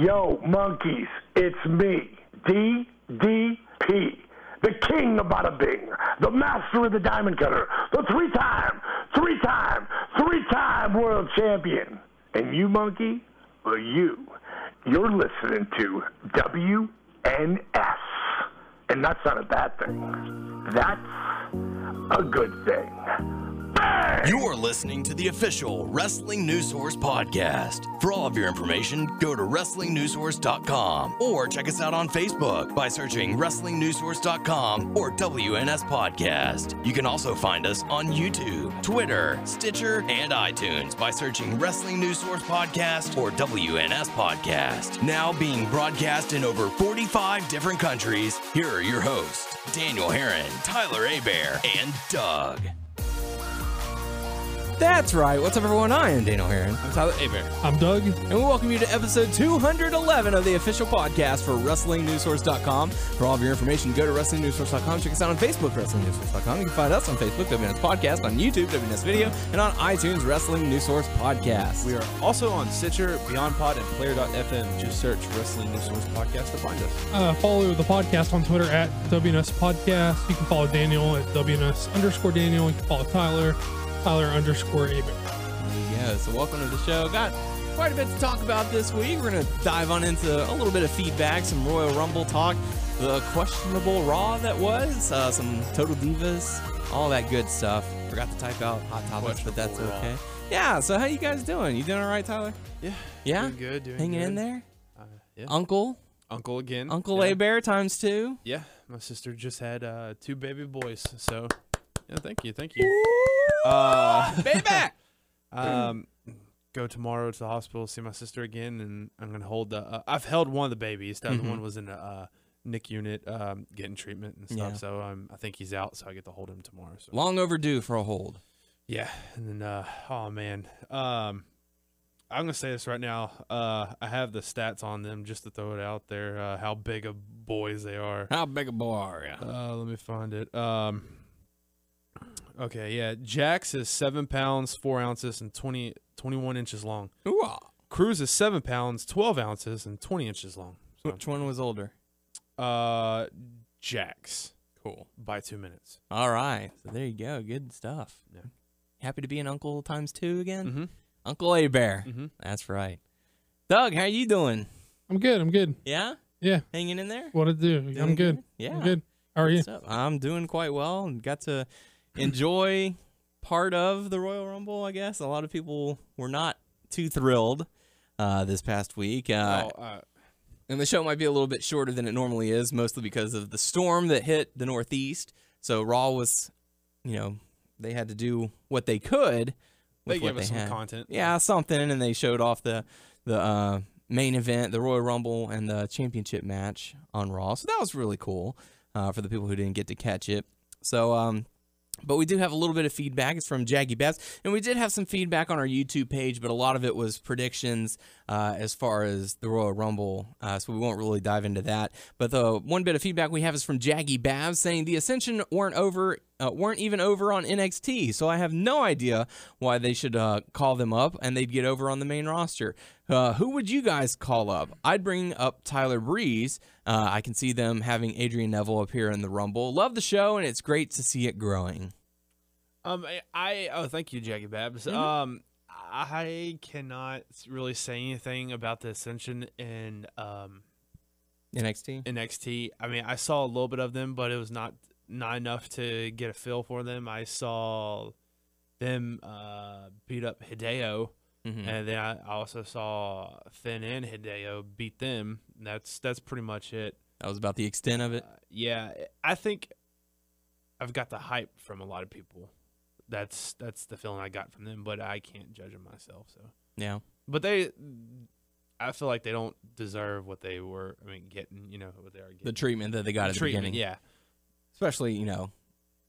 Yo, monkeys, it's me, DDP, the king of bada bing, the master of the diamond cutter, the three-time world champion. And you, monkey, well, you're listening to WNS. And that's not a bad thing. That's a good thing. Bang! You're listening to the official Wrestling News Source podcast. For all of your information, go to WrestlingNewsSource.com or check us out on Facebook by searching WrestlingNewsSource.com or WNS Podcast. You can also find us on YouTube, Twitter, Stitcher, and iTunes by searching Wrestling News Source Podcast or WNS Podcast. Now being broadcast in over 45 different countries, here are your hosts, Daniel Herron, Tyler Abear, and Doug. That's right. What's up, everyone? I am Daniel Herron. I'm Tyler Abear. I'm Doug. And we welcome you to episode 211 of the official podcast for WrestlingNewsSource.com. For all of your information, go to WrestlingNewsSource.com. Check us out on Facebook, WrestlingNewsSource.com. You can find us on Facebook, WNS Podcast, on YouTube, WNS Video, and on iTunes, Wrestling News Source Podcast. We are also on Stitcher, BeyondPod, and Player.fm. Just search Wrestling News Source Podcast to find us. Follow the podcast on Twitter at WNS Podcast. You can follow Daniel at WNS_Daniel. You can follow Tyler _Abear. There you go. So welcome to the show. Got quite a bit to talk about this week. We're going to dive on into a little bit of feedback, some Royal Rumble talk, the questionable Raw that was, some Total Divas, all that good stuff. Forgot to type out hot topics, but that's okay. Yeah, so how you guys doing? You doing all right, Tyler? Yeah? Doing good. Hanging good. in there? Yeah. Uncle again. Uncle Abear times 2. Yeah, my sister just had 2 baby boys, so yeah, thank you. Baby! Go tomorrow to the hospital, see my sister again, and I'm gonna hold the. I've held one of the babies. The other one was in the NIC unit, getting treatment and stuff. Yeah. So I think he's out, so I get to hold him tomorrow. So. Long overdue for a hold. Yeah, and then oh man, I'm gonna say this right now. I have the stats on them just to throw it out there. How big of boys they are. How big a boy are you? Let me find it. Okay, yeah. Jax is 7 pounds, 4 ounces, and 21 inches long. Ooh. Cruz is 7 pounds, 12 ounces, and 20 inches long. So, Which one was older? Jax. Cool. By 2 minutes. All right. So there you go. Good stuff. Yeah. Happy to be an uncle times 2 again? Mm-hmm. Uncle Abear. Mm-hmm. That's right. Doug, how you doing? I'm good. Yeah? Yeah. Hanging in there? What to do? Doing I'm good. Yeah. I'm good. How are you? So, I'm doing quite well and got to enjoy part of the Royal Rumble, I guess. A lot of people were not too thrilled this past week. And the show might be a little bit shorter than it normally is, mostly because of the storm that hit the Northeast. So Raw was, they had to do what they could with They what gave us they some had. content. Yeah, something, and they showed off the main event, the Royal Rumble, and the championship match on Raw. So that was really cool for the people who didn't get to catch it. So, but we do have a little bit of feedback. It's from Jaggy Babs. And we did have some feedback on our YouTube page, but a lot of it was predictions as far as the Royal Rumble, so we won't really dive into that. But the one bit of feedback we have is from Jaggy Babs saying the Ascension weren't even over on NXT, so I have no idea why they should call them up and they'd get over on the main roster. Who would you guys call up? I'd bring up Tyler Breeze. I can see them having Adrian Neville appear in the Rumble. Love the show, and it's great to see it growing. Thank you, Jackie Babs. Mm-hmm. I cannot really say anything about the Ascension in NXT. I mean, I saw a little bit of them, but it was not enough to get a feel for them. I saw them beat up Hideo, and then I also saw Finn and Hideo beat them. That's pretty much it. That was about the extent of it. Yeah, I think I've got the hype from a lot of people. That's the feeling I got from them, but I can't judge them myself. So Yeah. but I feel like they don't deserve what they were. I mean, getting what they are getting. The treatment that they got at the beginning. Yeah. Especially,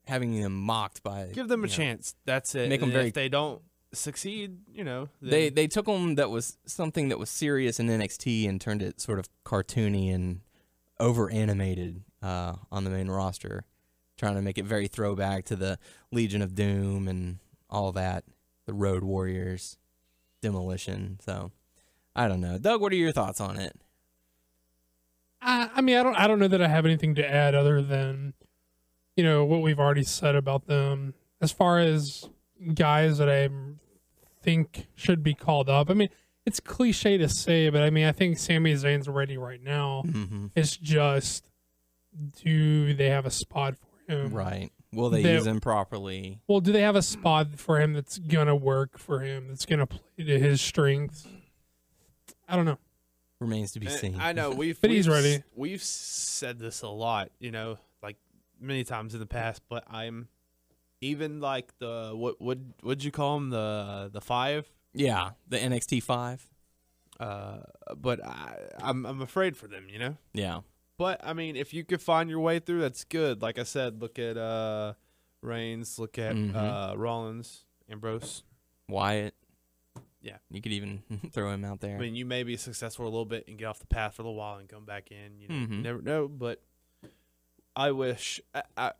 having them mocked by... Give them a chance. That's it. Make them If they don't succeed, then They took them that was something that was serious in NXT and turned it sort of cartoony and over-animated on the main roster, trying to make it very throwback to the Legion of Doom and all that, the Road Warriors, Demolition. So I don't know. Doug, what are your thoughts on it? I mean, I don't know that I have anything to add other than, what we've already said about them. As far as guys that I think should be called up, I mean, it's cliche to say, but I mean, I think Sami Zayn's ready right now. Mm-hmm. It's just, do they have a spot for him? Right. Will they use him properly? Well, do they have a spot for him that's going to work for him, that's going to play to his strengths? I don't know. Remains to be seen. I know he's ready. We've said this a lot, like many times in the past. But I'm even like the what'd you call him, the 5? Yeah, the NXT 5. But I'm afraid for them, Yeah. But I mean, if you could find your way through, that's good. Like I said, look at Reigns, look at Rollins, Ambrose, Wyatt. Yeah, you could even throw him out there. I mean, you may be successful a little bit and get off the path for a little while and come back in. You never know. But I wish,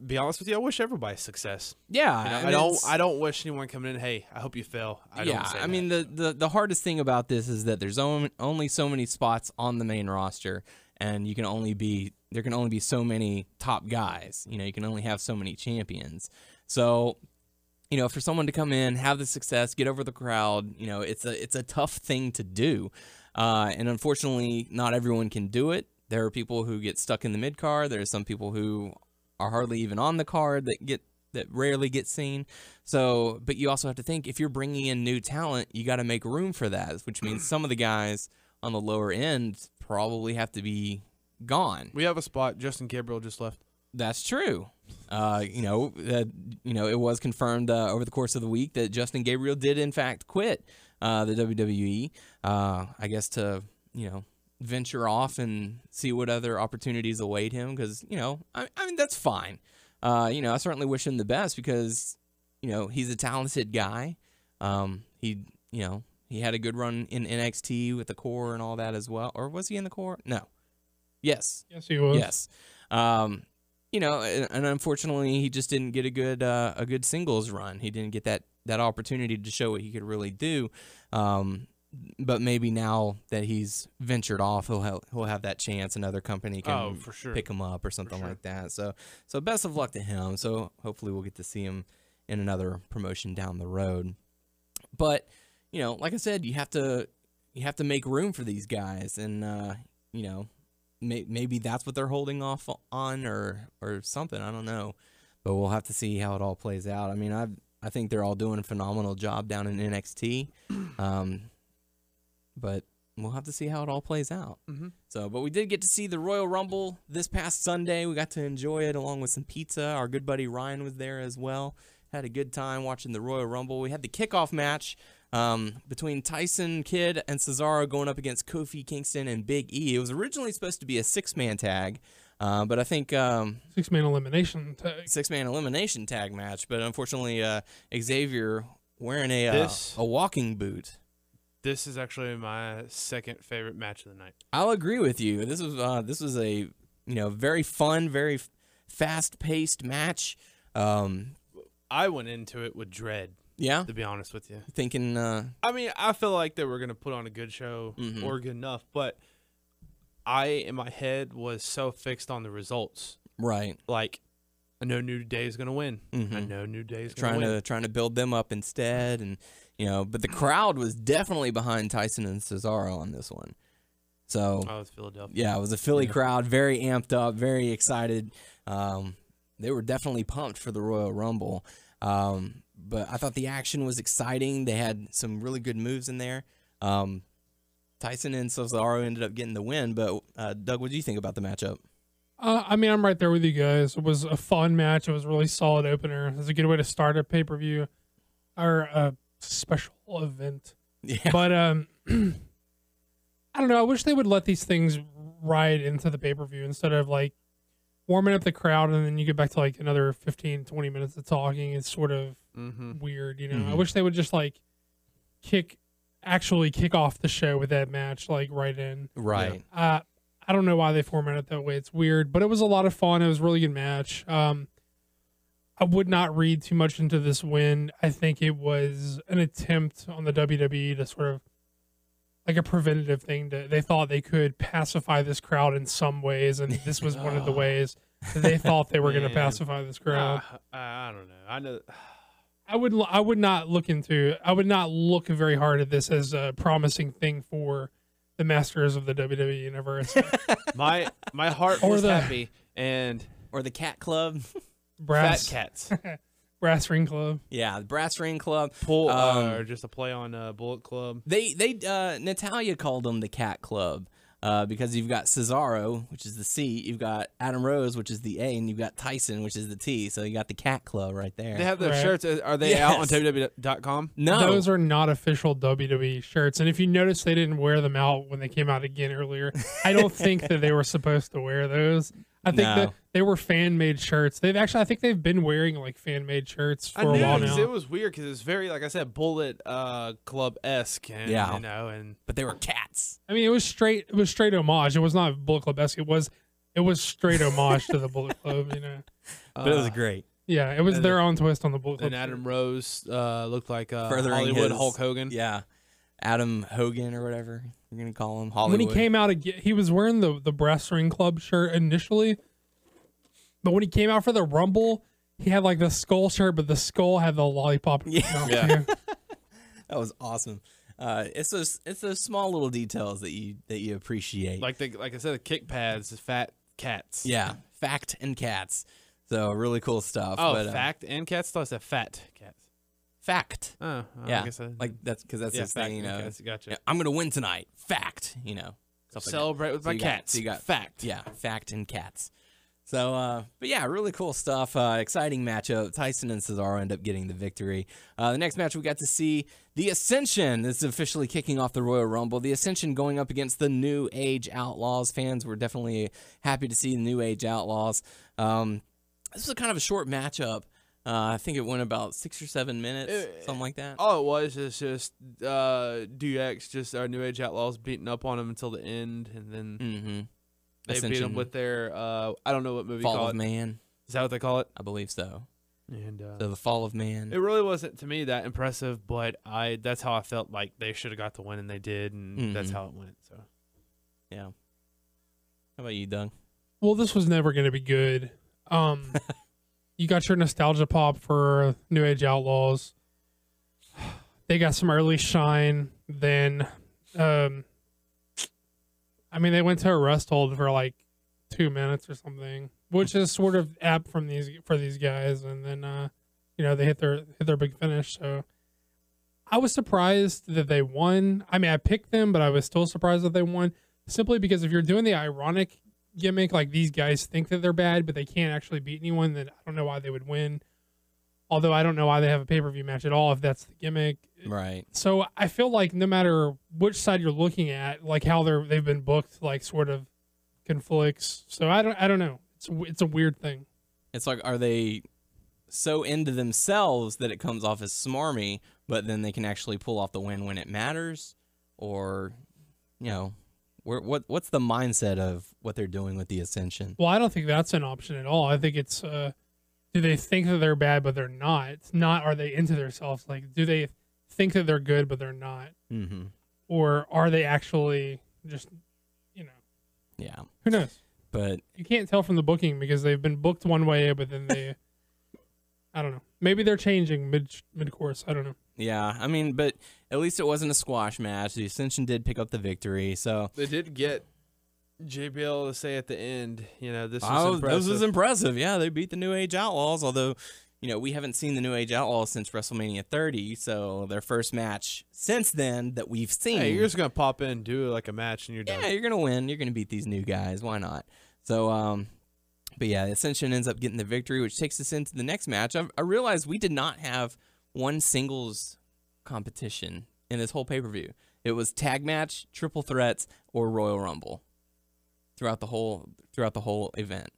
be honest with you, I wish everybody success. Yeah, I don't wish anyone coming in. Hey, I hope you fail. I mean, the hardest thing about this is that there's only so many spots on the main roster, and there can only be so many top guys. You can only have so many champions. So, for someone to come in, have the success, get over the crowd, it's a tough thing to do. And unfortunately, not everyone can do it. There are people who get stuck in the mid card. There are some people who are hardly even on the card that rarely get seen. So, but you also have to think, if you're bringing in new talent, you got to make room for that, which means some of the guys on the lower end probably have to be gone. We have a spot. Justin Gabriel just left. That's true. It was confirmed over the course of the week that Justin Gabriel did in fact quit the WWE. I guess to venture off and see what other opportunities await him, because I mean, that's fine. I certainly wish him the best, because he's a talented guy. He had a good run in NXT with the core and all that as well. Or was he in the core? No. Yes, he was. Yes. And unfortunately, he just didn't get a good singles run. He didn't get that opportunity to show what he could really do. But maybe now that he's ventured off, he'll have that chance. Another company can for sure. pick him up or something like that. So best of luck to him. So hopefully we'll get to see him in another promotion down the road. But like I said, you have to make room for these guys, and maybe that's what they're holding off on, or something. I don't know, but we'll have to see how it all plays out. I mean, I think they're all doing a phenomenal job down in NXT, but we'll have to see how it all plays out. Mm-hmm. So, but we did get to see the Royal Rumble this past Sunday. We got to enjoy it along with some pizza. Our good buddy Ryan was there as well. Had a good time watching the Royal Rumble. We had the kickoff match between Tyson Kidd and Cesaro going up against Kofi Kingston and Big E. It was originally supposed to be a 6-man tag, but I think 6-man elimination tag. 6-man elimination tag match. But unfortunately, Xavier wearing a walking boot. This is actually my second favorite match of the night. I'll agree with you. This was a very fun, very fast-paced match. I went into it with dread. Yeah, to be honest with you, thinking. I mean, I feel like they were gonna put on a good show or good enough, but I, in my head, was so fixed on the results. Right. Like, I know New Day is gonna win. I know New Day is gonna win. Trying to build them up instead, and but the crowd was definitely behind Tyson and Cesaro on this one. So. Oh, it's Philadelphia. Yeah, it was a Philly crowd, very amped up, very excited. They were definitely pumped for the Royal Rumble. But I thought the action was exciting. They had some really good moves in there. Tyson and Cesaro ended up getting the win. But, Doug, what do you think about the matchup? I mean, I'm right there with you guys. It was a fun match. It was a really solid opener. It was a good way to start a pay-per-view or a special event. Yeah. But I don't know. I wish they would let these things ride into the pay-per-view instead of, like, warming up the crowd and then you get back to, like, another 15, 20 minutes of talking. It's sort of weird, I wish they would just, like, kick off the show with that match, like, right in. Right. I don't know why they format it that way. It's weird, but it was a lot of fun. It was a really good match. I would not read too much into this win. I think it was an attempt on the WWE to sort of like a preventative thing. They thought they could pacify this crowd in some ways, and this was one of the ways that they thought they were going to pacify this crowd. I don't know. I know. I would not look very hard at this as a promising thing for the masters of the WWE universe. My heart was happy, or the Cat Club, Brass Fat Cats, Brass Ring Club. Yeah, the Brass Ring Club. Or just a play on Bullet Club. They Natalia called them the Cat Club. Because you've got Cesaro, which is the C, you've got Adam Rose, which is the A, and you've got Tyson, which is the T. So you got the Cat Club right there. They have their shirts. Are they out on WWE.com? No. Those are not official WWE shirts. And if you notice, they didn't wear them out when they came out again earlier. I don't think that they were supposed to wear those. I think that they were fan-made shirts. I think they've been wearing like fan-made shirts for a while now. It was weird because it's very, like I said, Bullet Club-esque. But they were cats. I mean, it was straight homage. It was not Bullet Club-esque. It was straight homage to the Bullet Club, But it was great. Yeah, it was their own twist on the Bullet Club. And Adam Rose looked like Hollywood Hulk Hogan. Yeah. Adam Hogan or whatever you're going to call him. Hollywood. When he came out, he was wearing the Brass Ring Club shirt initially. But when he came out for the Rumble, he had like the skull shirt, but the skull had the lollipop. Yeah. That was awesome. It's those small little details that you appreciate. Like I said, the kick pads, fat cats. Yeah, fact and cats. So really cool stuff. Oh, but, fact and cats? I thought it said fat cats. Fact. Oh, yeah. I guess like that's because that's his thing. Gotcha. I'm gonna win tonight. Fact. Celebrate with my cats. So you got fact. Yeah, fact and cats. So, but yeah, really cool stuff. Exciting matchup. Tyson and Cesaro end up getting the victory. The next match we got to see the Ascension. This is officially kicking off the Royal Rumble. The Ascension going up against the New Age Outlaws. Fans were definitely happy to see the New Age Outlaws. This was kind of a short matchup. I think it went about 6 or 7 minutes, something like that. All it was is just DX, just our New Age Outlaws beating up on him until the end, and then they Ascension. beat him with their I don't know what movie Fall call of it. Man. Is that what they call it? I believe so. And so the Fall of Man. It really wasn't to me that impressive, but that's how I felt like they should have got the win, and they did, and that's how it went. So, yeah. How about you, Doug? Well, this was never going to be good. You got your nostalgia pop for New Age Outlaws. They got some early shine. Then, they went to a rest hold for like 2 minutes or something, which is sort of apt for these guys. And then, they hit their big finish. So I was surprised that they won. I mean, I picked them, but I was still surprised that they won, simply because if you're doing the ironic gimmick, like these guys think that they're bad but they can't actually beat anyone, then I don't know why they would win. Although I don't know why they have a pay-per-view match at all if that's the gimmick. Right. So I feel like no matter which side you're looking at, like how they've been booked, like sort of conflicts. So I don't know. It's a weird thing. It's like, are they so into themselves that it comes off as smarmy, but then they can actually pull off the win when it matters? Or, what's the mindset of what they're doing with the Ascension? Well, I don't think that's an option at all. I think it's do they think that they're bad but they're not? It's not, are they into themselves? Like, do they think that they're good but they're not? Mm-hmm. Or are they actually just, Yeah. Who knows? But you can't tell from the booking because they've been booked one way, but then they, I don't know. Maybe they're changing mid-course. I don't know. Yeah, I mean, but at least it wasn't a squash match. The Ascension did pick up the victory, so they did get JBL to say at the end, this was impressive. This was impressive. Yeah, they beat the New Age Outlaws, although, we haven't seen the New Age Outlaws since WrestleMania 30, so their first match since then that we've seen. Hey, you're just going to pop in, do like a match, and you're done. Yeah, you're going to win. You're going to beat these new guys. Why not? So, but yeah, Ascension ends up getting the victory, which takes us into the next match. I realized we did not have one singles competition in this whole pay-per-view. It was tag match, triple threats, or Royal Rumble throughout the whole event,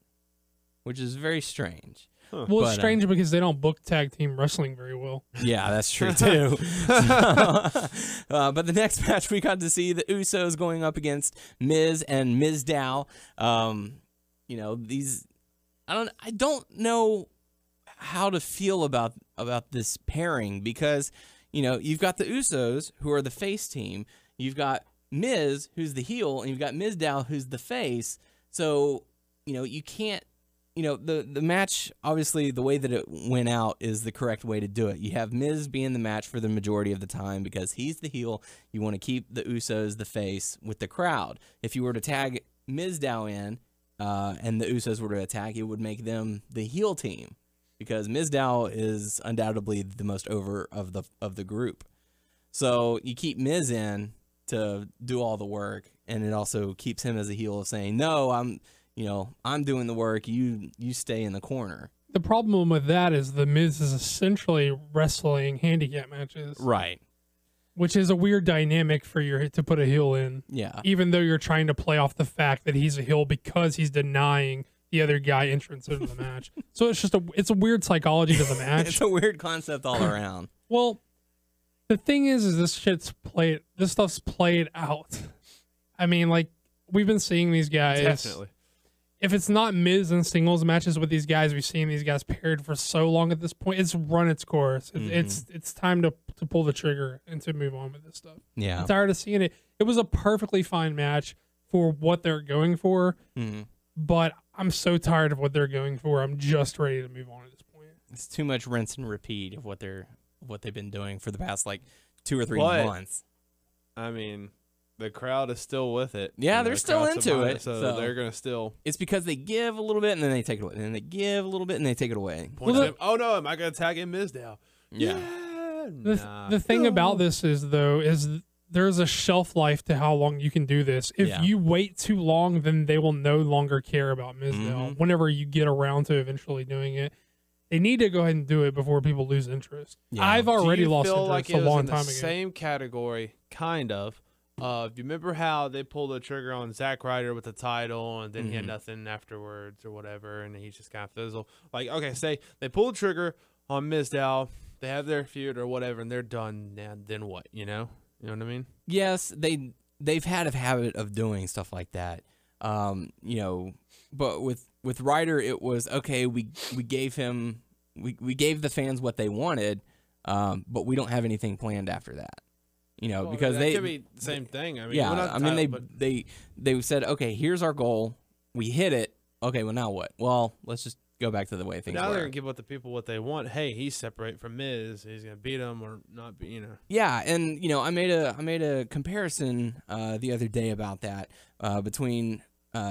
which is very strange. Huh. Well, it's strange because they don't book tag team wrestling very well. Yeah, that's true too. But the next match we got to see the Usos going up against Miz and Mizdow. These I don't know how to feel about this pairing because you've got the Usos who are the face team. You've got Miz, who's the heel, and you've got Mizdow, who's the face. So, you can't, the match, obviously, the way that it went out is the correct way to do it. You have Miz be in the match for the majority of the time because he's the heel. You want to keep the Usos the face with the crowd. If you were to tag Mizdow in and the Usos were to attack, it would make them the heel team because Mizdow is undoubtedly the most over of the group. So you keep Miz in to do all the work, and it also keeps him as a heel of saying, no, I'm doing the work, you stay in the corner. The problem with that is the Miz is essentially wrestling handicap matches. Right. Which is a weird dynamic for to put a heel in. Yeah. Even though you're trying to play off the fact that he's a heel because he's denying the other guy entrance into the match. So it's a weird psychology to the match. It's a weird concept all around. Well, the thing is this stuff's played out. I mean, like, we've been seeing these guys. Definitely. If it's not Miz in singles matches with these guys, we've seen these guys paired for so long at this point. It's run its course. It's time to pull the trigger and to move on with this stuff. Yeah. I'm tired of seeing it. It was a perfectly fine match for what they're going for, but I'm so tired of what they're going for. I'm just ready to move on at this point. It's too much rinse and repeat of what they've been doing for the past 2 or 3 months. I mean, the crowd is still with it. Yeah, they're still into it. So they're going to still... It's because they give a little bit and then they take it away. And then they give a little bit and they take it away. Oh, no, am I going to tag in Mizdow? Yeah. The thing about this is there's a shelf life to how long you can do this. If you wait too long, then they will no longer care about Mizdow whenever you get around to eventually doing it. They need to go ahead and do it before people lose interest. Yeah. I've already lost interest a long time ago. Same category, kind of. You remember how they pulled the trigger on Zack Ryder with the title, and then he had nothing afterwards or whatever, and he just kind of fizzled. Like, okay, say they pull the trigger on Mizdow, they have their feud or whatever, and they're done. Now, then what? You know what I mean? Yes, they've had a habit of doing stuff like that. But with Ryder, it was okay. We gave the fans what they wanted, but we don't have anything planned after that. Because that could be the same thing. I mean, yeah, they said, okay, here's our goal. We hit it. Okay, well now what? Well, let's just go back to the way things were. Now they're gonna give what the people what they want. Hey, he's separate from Miz. He's gonna beat him or not be. Yeah, and I made a comparison the other day about that between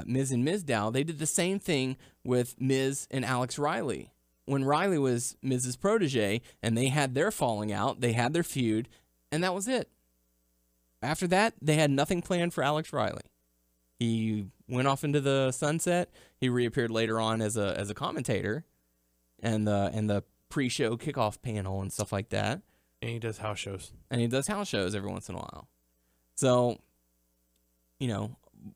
Miz and Mizdow. They did the same thing with Miz and Alex Riley when Riley was Miz's protege, and they had their falling out. They had their feud, and that was it. After that, they had nothing planned for Alex Riley. He went off into the sunset. He reappeared later on as a commentator, and the pre-show kickoff panel and stuff like that. And he does house shows. Every once in a while. So,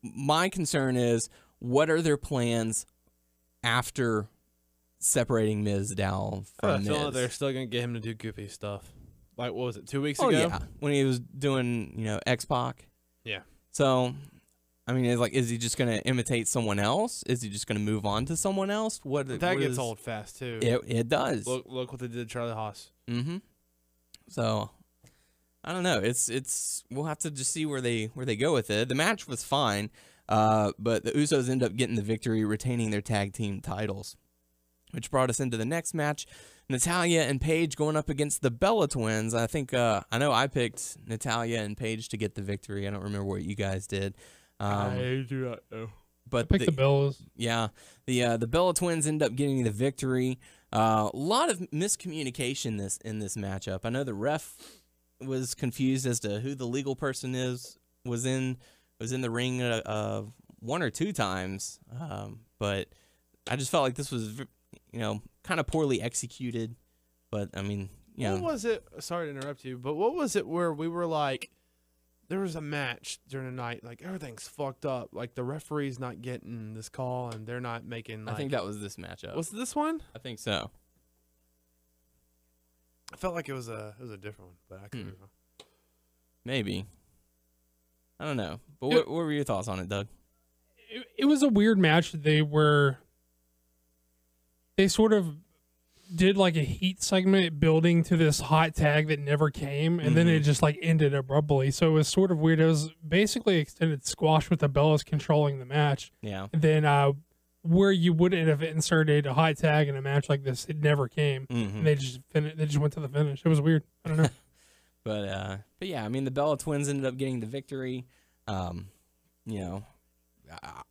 my concern is, what are their plans after separating Mizdow from Miz? I feel like they're still gonna get him to do goofy stuff. Like, what was it, 2 weeks ago? Yeah, when he was doing, X-Pac. Yeah. So, I mean, is he just going to imitate someone else? Is he just going to move on to someone else? That gets old fast, too. It does. Look what they did to Charlie Haas. Mm-hmm. So, I don't know. We'll have to just see where they go with it. The match was fine, but the Usos end up getting the victory, retaining their tag team titles, which brought us into the next match. Natalya and Paige going up against the Bella Twins. I think I know I picked Natalya and Paige to get the victory. I don't remember what you guys did. I do not know. But I picked the Bellas. Yeah, the Bella Twins end up getting the victory. A lot of miscommunication in this matchup. I know the ref was confused as to who the legal person was in the ring 1 or 2 times, but I just felt like this was kind of poorly executed. But I mean, what was it? Sorry to interrupt you, but what was it where we were like, there was a match during the night, like everything's fucked up, like the referee's not getting this call and they're not making. I think that was this matchup. Was it this one? I think so. I felt like it was a different one, but I could be wrong. Maybe. I don't know. But what were your thoughts on it, Doug? It was a weird match. They sort of did like a heat segment building to this hot tag that never came, and then it just like ended abruptly. So it was sort of weird. It was basically extended squash with the Bellas controlling the match. Yeah. And then where you wouldn't have inserted a hot tag in a match like this, it never came. And they just went to the finish. It was weird. I don't know. But yeah, I mean, the Bella Twins ended up getting the victory. You know,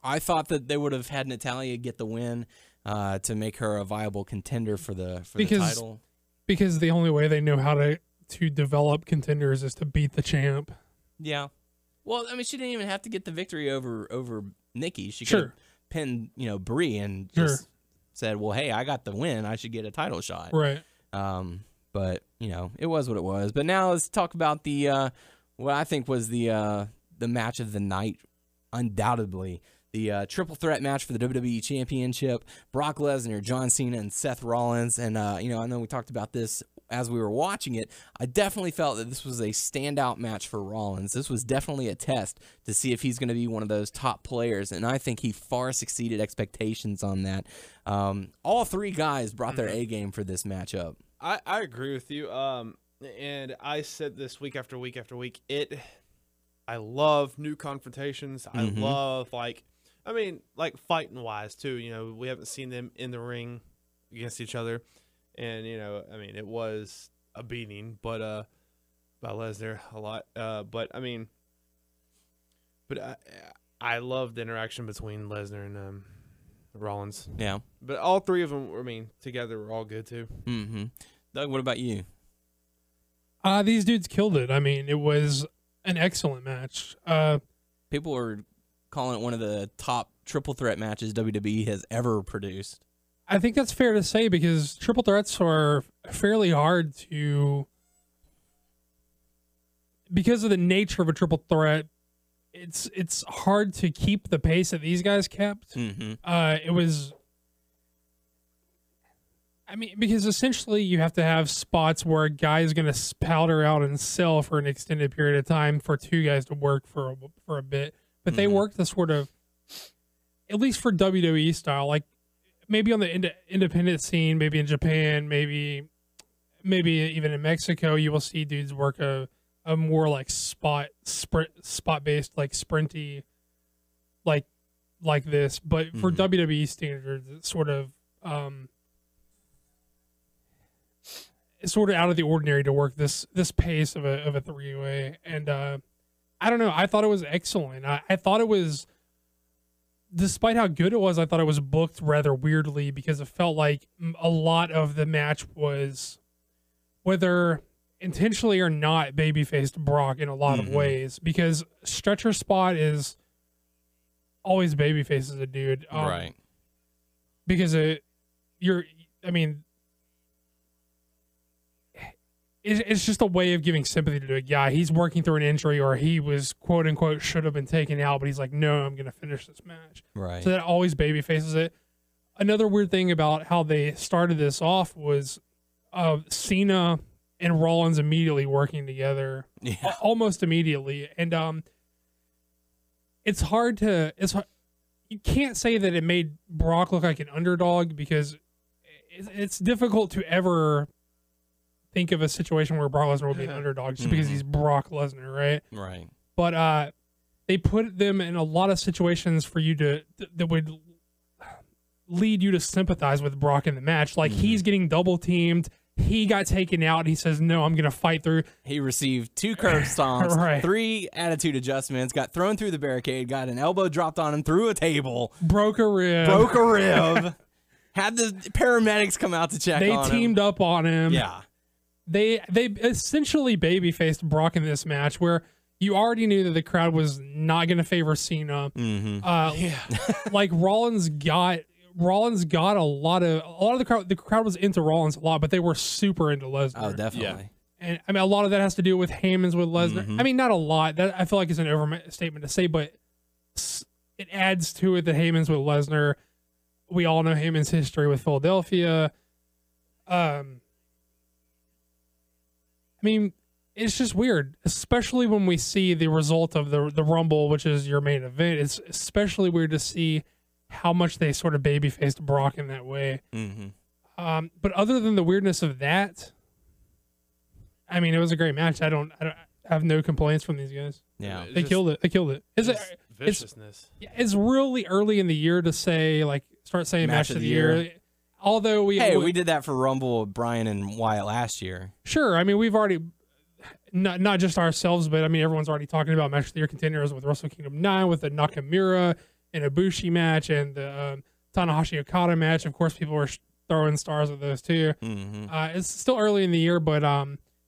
I thought that they would have had Natalya get the win to make her a viable contender for the title. Because the only way they know how to develop contenders is to beat the champ. Yeah. Well, I mean, she didn't even have to get the victory over Nikki. She could have pinned, Brie and just said, well, hey, I got the win. I should get a title shot. Right. But, it was what it was. But now let's talk about the what I think was the match of the night, undoubtedly. The triple threat match for the WWE Championship. Brock Lesnar, John Cena, and Seth Rollins. And, I know we talked about this as we were watching it. I definitely felt that this was a standout match for Rollins. This was definitely a test to see if he's going to be one of those top players. And I think he far succeeded expectations on that. All three guys brought their A game for this matchup. I agree with you. And I said this week after week after week. I love new confrontations. I love fighting wise too. We haven't seen them in the ring against each other, and it was a beating, but by Lesnar a lot. I love the interaction between Lesnar and Rollins. Yeah, but all three of them, together were all good too. Doug, what about you? These dudes killed it. I mean, it was an excellent match. People are calling it one of the top triple threat matches WWE has ever produced. I think that's fair to say because triple threats are fairly hard to, because of the nature of a triple threat, it's hard to keep the pace that these guys kept. It was, because essentially you have to have spots where a guy is going to powder out and sell for an extended period of time for two guys to work for a bit. But they worked the sort of, at least for WWE style, like maybe on the independent scene, maybe in Japan, maybe even in Mexico, you will see dudes work a more like spot based, like sprinty, like this. But for WWE standards, it's sort of out of the ordinary to work this pace of a three-way. And I don't know. I thought it was excellent. I thought it was, despite how good it was, I thought it was booked rather weirdly because it felt like a lot of the match was, whether intentionally or not, babyfaced Brock in a lot of ways, because Stretcher Spot is always babyfaces a dude. Right. Because it's just a way of giving sympathy to a guy. He's working through an injury, or he was quote unquote should have been taken out, but he's like, no, I'm going to finish this match. Right. So that always baby faces it. Another weird thing about how they started this off was Cena and Rollins immediately working together, almost immediately. And it's hard. You can't say that it made Brock look like an underdog because it's difficult to ever think of a situation where Brock Lesnar will be an underdog just because he's Brock Lesnar, right? Right. But they put them in a lot of situations for you that would lead you to sympathize with Brock in the match. Like he's getting double teamed. He got taken out. He says, no, I'm going to fight through. He received 2 curb stomps, 3 attitude adjustments, got thrown through the barricade, got an elbow dropped on him through a table. Broke a rib. Had the paramedics come out to check on him. They teamed up on him. Yeah. They essentially babyfaced Brock in this match where you already knew that the crowd was not going to favor Cena. Like Rollins got a lot of the crowd. The crowd was into Rollins a lot, but they were super into Lesnar. Oh, definitely. Yeah. And a lot of that has to do with Heyman's with Lesnar. Not a lot. That I feel like is an overstatement to say, but it adds to it that Heyman's with Lesnar. We all know Heyman's history with Philadelphia. It's just weird, especially when we see the result of the Rumble, which is your main event. It's especially weird to see how much they sort of babyfaced Brock in that way. But other than the weirdness of that, I mean, it was a great match. I have no complaints from these guys. Yeah, They killed it. They killed it. Viciousness. It's really early in the year to say, like, start saying match of the year. Although we did that for Rumble with Brian and Wyatt last year. Sure. I mean, we've already, not just ourselves, but I mean, everyone's already talking about match of the year contenders with Wrestle Kingdom 9, with the Nakamura and Ibushi match and the Tanahashi Okada match. Of course, people were throwing stars with those too. Mm-hmm. It's still early in the year, but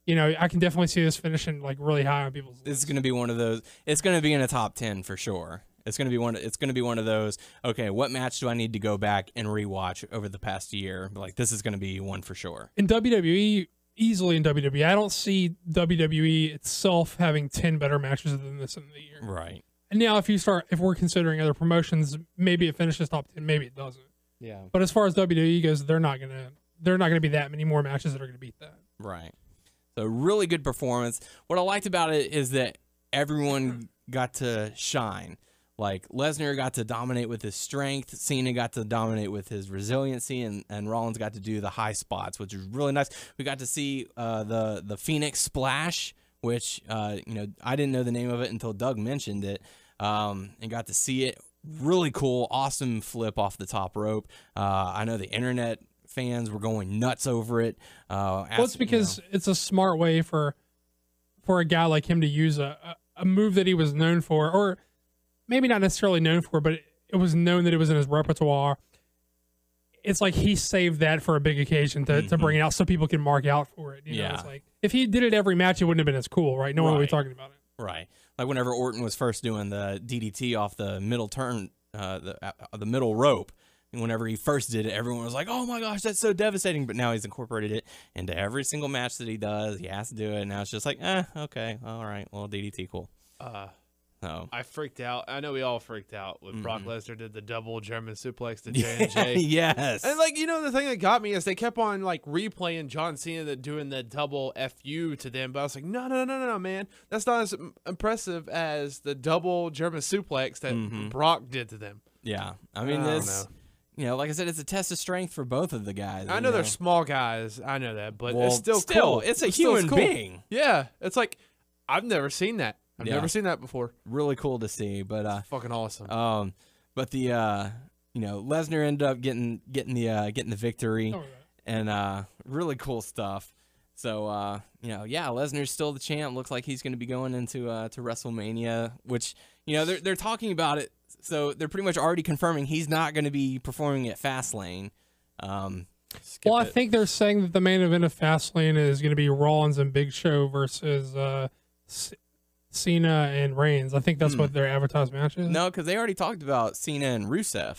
you know, I can definitely see this finishing like really high on people's lists. It's going to be one of those. It's going to be in a top 10 for sure. It's going to be one of those. Okay, what match do I need to go back and rewatch over the past year? Like, this is going to be one for sure. In WWE, easily in WWE, I don't see WWE itself having 10 better matches than this in the year. Right. And now, if we're considering other promotions, maybe it finishes top 10, maybe it doesn't. Yeah. But as far as WWE goes, they're not gonna be that many more matches that are gonna beat that. Right. So really good performance. What I liked about it is that everyone got to shine. Like, Lesnar got to dominate with his strength, Cena got to dominate with his resiliency, and Rollins got to do the high spots, which is really nice. We got to see the Phoenix Splash, which I didn't know the name of it until Doug mentioned it, and got to see it. Really cool, awesome flip off the top rope. I know the internet fans were going nuts over it. Well, it's because it's a smart way for a guy like him to use a move that he was known for, or maybe not necessarily known for, but it was known that it was in his repertoire. It's like he saved that for a big occasion to bring it out so people can mark out for it. You know, it's like if he did it every match, it wouldn't have been as cool, right? No one would be talking about it. Right. Like whenever Orton was first doing the DDT off the middle turn, the middle rope, and whenever he first did it, everyone was like, oh my gosh, that's so devastating. But now he's incorporated it into every single match that he does. He has to do it. And now it's just like, okay, all right, well, DDT, cool. I freaked out. I know we all freaked out when Brock Lesnar did the double German suplex to J&J. Yes. And, like, the thing that got me is they kept on, like, replaying John Cena doing the double FU to them. But I was like, no, man. That's not as impressive as the double German suplex that Brock did to them. Yeah. I mean, like I said, it's a test of strength for both of the guys. I know they're small guys. I know that. But it's still cool. It's a human being. Yeah. It's like, I've never seen that. I've never seen that before. Really cool to see, but fucking awesome. But the Lesnar ended up getting the victory, and really cool stuff. So Lesnar's still the champ. Looks like he's going to be going into to WrestleMania, which they're talking about it. So they're pretty much already confirming he's not going to be performing at Fastlane. I think they're saying that the main event of Fastlane is going to be Rollins and Big Show versus Cena and Reigns. I think that's what their advertised match is. No, because they already talked about Cena and Rusev.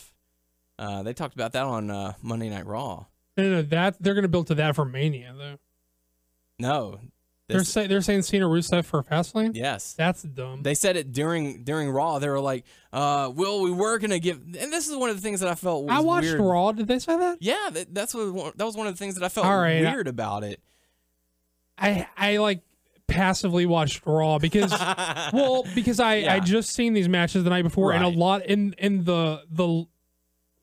They talked about that on Monday Night Raw. No, that they're going to build to that for Mania, though. No, they're saying Cena Rusev for Fastlane. Yes, that's dumb. They said it during Raw. They were like, "Well, we were going to give," and this is one of the things that I felt was I watched weird. Raw. Did they say that? Yeah, that was one of the things that I felt weird about it. I like passively watched Raw because I just seen these matches the night before, and a lot in the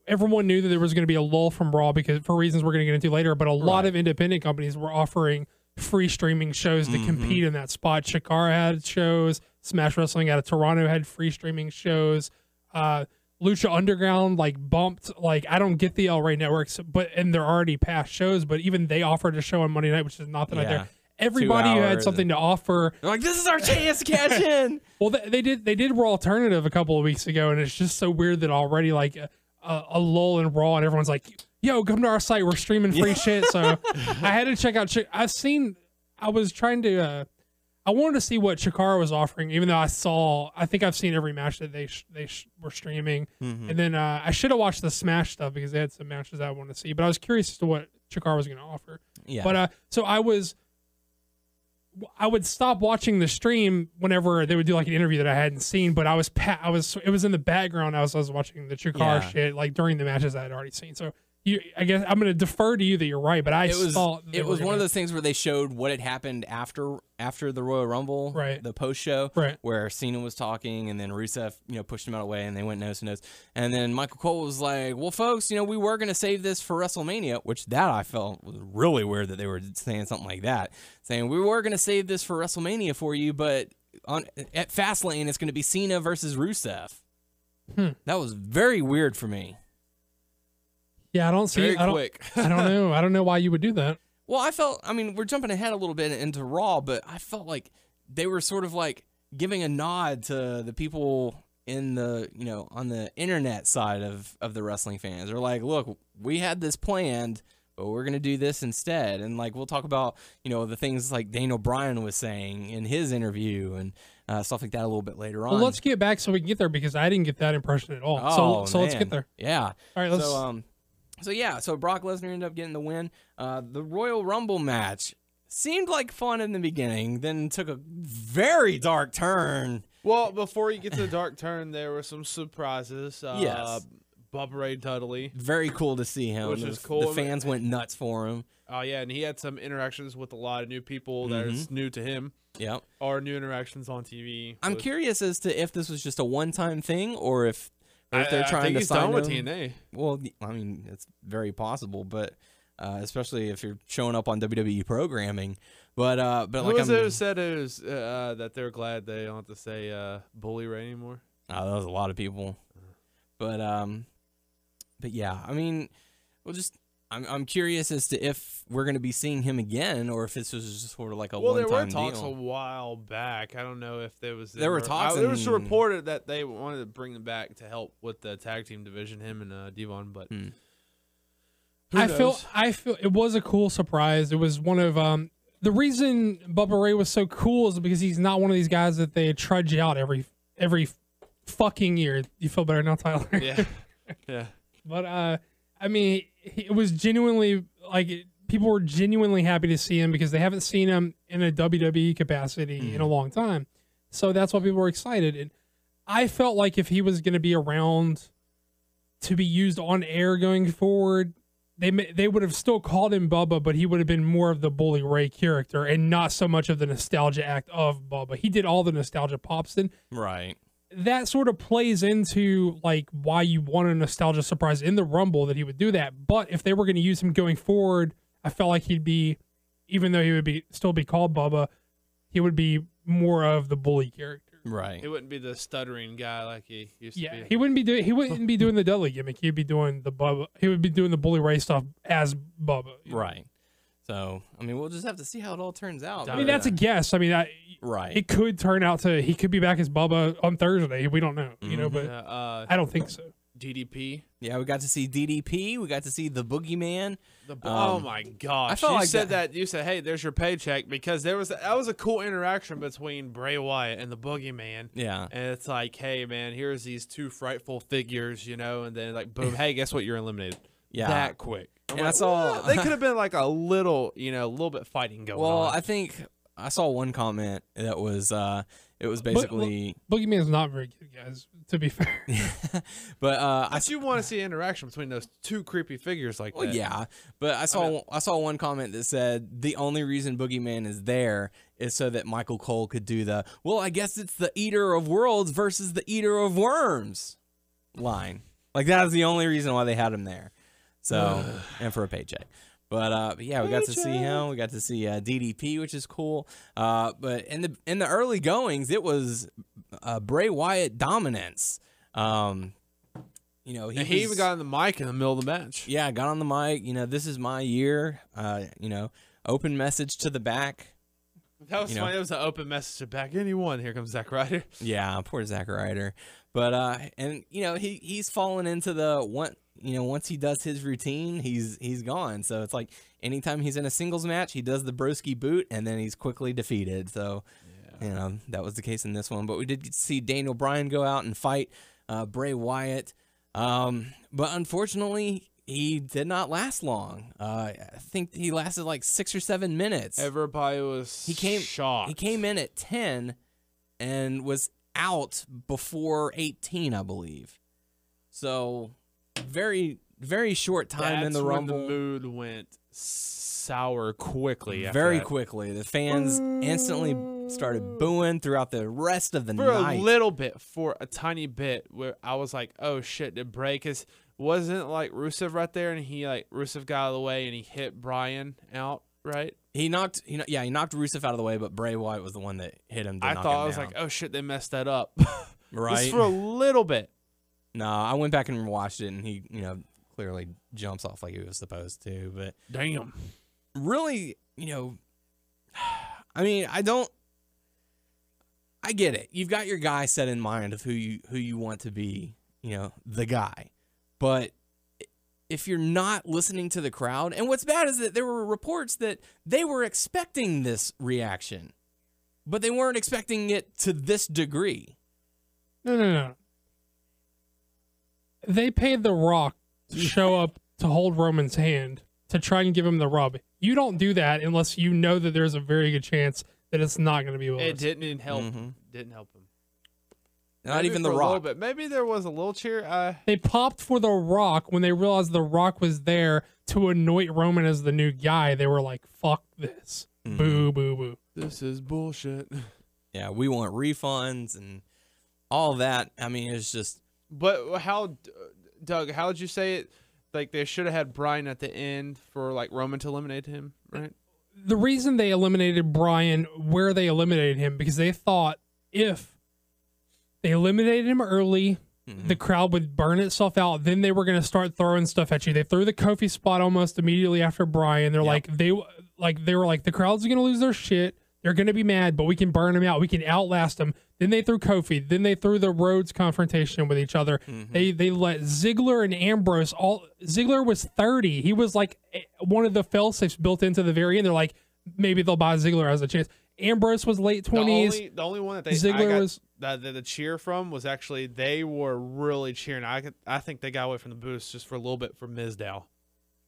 everyone knew that there was going to be a lull from Raw because for reasons we're going to get into later, but a lot of independent companies were offering free streaming shows to compete in that spot. Chikara had shows, Smash Wrestling out of Toronto had free streaming shows, Lucha Underground bumped, I don't get the El Rey networks, and they're already past shows, but even they offered a show on Monday night, which is not the night there. Everybody who had something to offer, they're like, this is our chance to catch in. Well, they did Raw Alternative a couple of weeks ago, and it's just so weird that already a lull in Raw, and everyone's like, yo, come to our site, we're streaming free shit. So I had to check out. I wanted to see what Chikara was offering, even though I think I've seen every match that they were streaming, and then I should have watched the Smash stuff because they had some matches I wanted to see, but I was curious as to what Chikara was going to offer. Yeah. But so I would stop watching the stream whenever they would do an interview that I hadn't seen, but it was in the background. I was watching the Chikara shit during the matches I had already seen. So I guess I'm going to defer to you that you're right, but it was thought one of those things where they showed what had happened after the Royal Rumble, right? The post show, right? Where Cena was talking, and then Rusev, pushed him out of the way, and they went nose to nose, and then Michael Cole was like, "Well, folks, we were going to save this for WrestleMania," which that I felt was really weird that they were saying something like that, saying we were going to save this for WrestleMania for you, but at Fastlane it's going to be Cena versus Rusev. That was very weird for me. Yeah, I don't see. Very quick. I don't know. I don't know why you would do that. Well, we're jumping ahead a little bit into Raw, but I felt like they were sort of like giving a nod to the people in the, on the internet side of the wrestling fans. They're like, look, we had this planned, but we're going to do this instead. And like, we'll talk about, the things like Daniel Bryan was saying in his interview and stuff like that a little bit later on. Well, let's get back so we can get there because I didn't get that impression at all. So let's get there. Yeah. All right, let's. So Brock Lesnar ended up getting the win. The Royal Rumble match seemed like fun in the beginning, then took a very dark turn. Well, before you get to the dark turn, there were some surprises. Yes. Bubba Ray Dudley. Very cool to see him. Which is cool. The fans went nuts for him. Oh, yeah, and he had some interactions with a lot of new people that is new to him. Yep. Or new interactions on TV. I'm curious as to if this was just a one-time thing or if they're trying think to he's sign done with him. TNA. Well, it's very possible, but especially if you're showing up on WWE programming. But who like was it who said it was, that they're glad they don't have to say Bully Ray anymore? That was a lot of people. But yeah, I'm curious as to if we're going to be seeing him again or if this was just sort of like a one-time deal. Well, there were talks a while back. I don't know if there was. There were talks. It was reported that they wanted to bring him back to help with the tag team division, him and Devon. But I feel it was a cool surprise. It was one of the reason Bubba Ray was so cool is because he's not one of these guys that they trudge out every fucking year. You feel better now, Tyler? Yeah, yeah. But it was genuinely people were genuinely happy to see him because they haven't seen him in a WWE capacity in a long time. So that's why people were excited. And I felt like if he was going to be around to be used on air going forward, they would have still called him Bubba, but he would have been more of the Bully Ray character and not so much of the nostalgia act of Bubba. He did all the nostalgia pops and right. That sort of plays into like why you want a nostalgia surprise in the Rumble that he would do that. But if they were going to use him going forward, I felt like he'd be, even though he would still be called Bubba, he would be more of the bully character. Right. He wouldn't be the stuttering guy like he used to be. Yeah, he wouldn't be doing the Dudley gimmick. He'd be doing the Bubba. He would be doing the Bully Ray stuff as Bubba. Right. So, we'll just have to see how it all turns out. That's a guess. Right. It could turn out he could be back as Bubba on Thursday. We don't know, but I don't think so. DDP. Yeah, we got to see DDP. We got to see the Boogeyman. Oh my gosh! I felt you said, "Hey, there's your paycheck," because that was a cool interaction between Bray Wyatt and the Boogeyman. Yeah, and it's like, "Hey, man, here's these two frightful figures," and then like, boom, hey, guess what? You're eliminated. Yeah, that quick. And I saw they could have been like a little bit fighting going on. Well, I think I saw one comment that was it was basically Boogeyman's not very good, guys. To be fair, but you want to see interaction between those two creepy figures like that. Yeah, but I saw one comment that said the only reason Boogeyman is there is so that Michael Cole could do I guess it's the Eater of Worlds versus the Eater of Worms line. Like that is the only reason why they had him there. So and for a paycheck. But yeah, we got to see him. We got to see DDP, which is cool. But in the early goings, it was Bray Wyatt dominance. He even got on the mic in the middle of the match. Yeah, got on the mic. This is my year. Open message to the back. That was funny. That was an open message to back. Anyone? Here comes Zack Ryder. Yeah, poor Zack Ryder. But he's fallen into the one. Once he does his routine, he's gone. So it's like anytime he's in a singles match, he does the broski boot, and then he's quickly defeated. So, that was the case in this one. But we did see Daniel Bryan go out and fight Bray Wyatt. But unfortunately, he did not last long. I think he lasted like 6 or 7 minutes. Everybody was shocked. He came in at 10 and was out before 18, I believe. So very very short time in the Rumble. When the mood went sour quickly. Very quickly. The fans instantly started booing throughout the rest of the night. For a little bit, for a tiny bit, where I was like, oh shit, did Bray, because wasn't like Rusev right there, and Rusev got out of the way and he hit Bryan out, right? He knocked Rusev out of the way, but Bray Wyatt was the one that hit him. I was like, oh shit, they messed that up. Right. Just for a little bit. No, I went back and watched it, and he, clearly jumps off like he was supposed to. But damn, really, I mean, I get it. You've got your guy set in mind of who you want to be, the guy. But if you're not listening to the crowd, and what's bad is that there were reports that they were expecting this reaction, but they weren't expecting it to this degree. No. They paid The Rock to show up to hold Roman's hand to try and give him the rub. You don't do that unless you know that there's a very good chance that it's not going to be Willis. It didn't help. Didn't help him. Not even The Rock. Bit. Maybe there was a little cheer. They popped for The Rock when they realized The Rock was there to anoint Roman as the new guy. They were like, fuck this. Boo, boo, boo. This is bullshit. Yeah, we want refunds and all that. I mean, it's just... But how, Doug, how did you say it? Like, they should have had Bryan at the end for, like, Roman to eliminate him, right? The reason they eliminated Bryan where they eliminated him, because they thought if they eliminated him early, the crowd would burn itself out. Then they were going to start throwing stuff at you. They threw the Kofi spot almost immediately after Bryan. They're they were like, the crowd's going to lose their shit. They're going to be mad, but we can burn them out. We can outlast them. Then they threw Kofi. Then they threw the Rhodes confrontation with each other. They let Ziggler and Ambrose Ziggler was 30. He was like one of the fail-safes built into the very end. They're like, maybe they'll buy Ziggler as a chance. Ambrose was late 20s. The only one that Ziggler was the cheer from was actually, they were really cheering. I think they got away from the boost just for a little bit for Mizdow.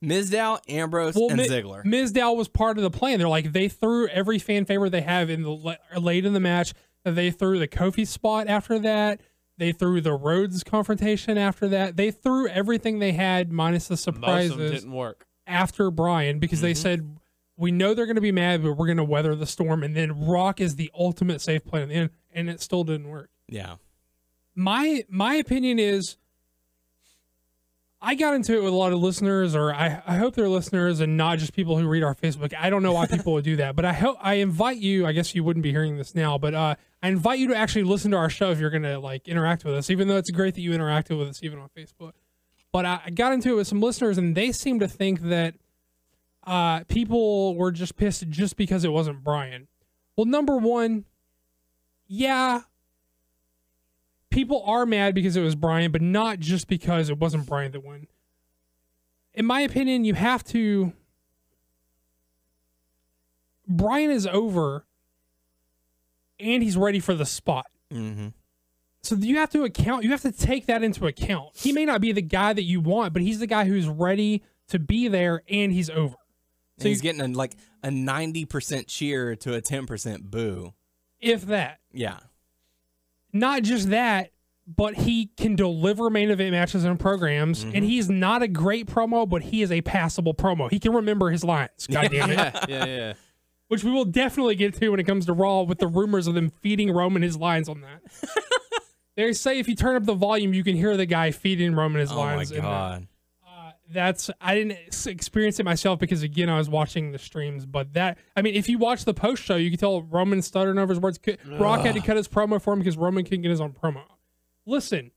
Mizdow, Ambrose, and Ziggler. Mizdow was part of the plan. They're like, they threw every fan favorite they have in the late in the match. They threw the Kofi spot after that. They threw the Rhodes confrontation after that. They threw everything they had minus the surprises. Most of them didn't work after Bryan because they said, we know they're going to be mad, but we're going to weather the storm. And then Rock is the ultimate safe play in the end, and it still didn't work. Yeah. My opinion is, I got into it with a lot of listeners, or I hope they're listeners and not just people who read our Facebook. I don't know why people would do that, but I invite you, I guess you wouldn't be hearing this now, but I invite you to actually listen to our show if you're going to like interact with us, even though it's great that you interacted with us even on Facebook. But I got into it with some listeners, and they seem to think that people were just pissed just because it wasn't Bryan. Well, number one, yeah, people are mad because it was Bryan, but not just because it wasn't Bryan that won. In my opinion, you have to... Bryan is over, and he's ready for the spot. So you have to take that into account. He may not be the guy that you want, but he's the guy who's ready to be there, and he's over. So he's getting a 90% cheer to a 10% boo. If that. Yeah. Not just that, but he can deliver main event matches and programs, and he's not a great promo, but he is a passable promo. He can remember his lines. God damn it. Yeah. Which we will definitely get to when it comes to Raw with the rumors of them feeding Roman his lines on that. They say if you turn up the volume, you can hear the guy feeding Roman his lines. Oh my God. I didn't experience it myself because, again, I was watching the streams. But if you watch the post show, you can tell Roman stuttering over his words. Rock had to cut his promo for him because Roman couldn't get his own promo. Listen,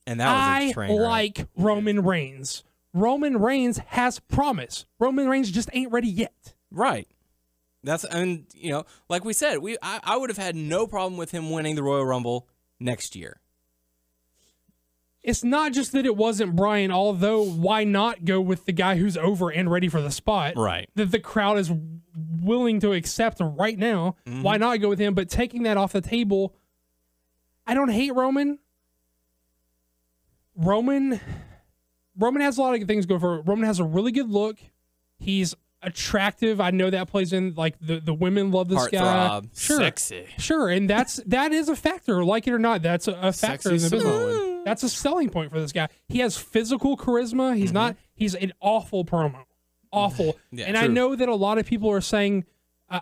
and that was a train wreck. Like Roman Reigns. Roman Reigns has promise. Roman Reigns just ain't ready yet. Right. Like we said, I would have had no problem with him winning the Royal Rumble next year. It's not just that it wasn't Bryan, although why not go with the guy who's over and ready for the spot? Right. That the crowd is willing to accept right now. Why not go with him? But taking that off the table, I don't hate Roman. Roman has a lot of things going for it. Roman has a really good look. He's attractive. I know that plays in, like, the women love this guy. Heartthrob. Sure. Sexy. Sure, and that is a factor. Like it or not, that's a factor in the business. That's a selling point for this guy. He has physical charisma. He's not. He's an awful promo. Awful. Yeah, and true. I know that a lot of people are saying,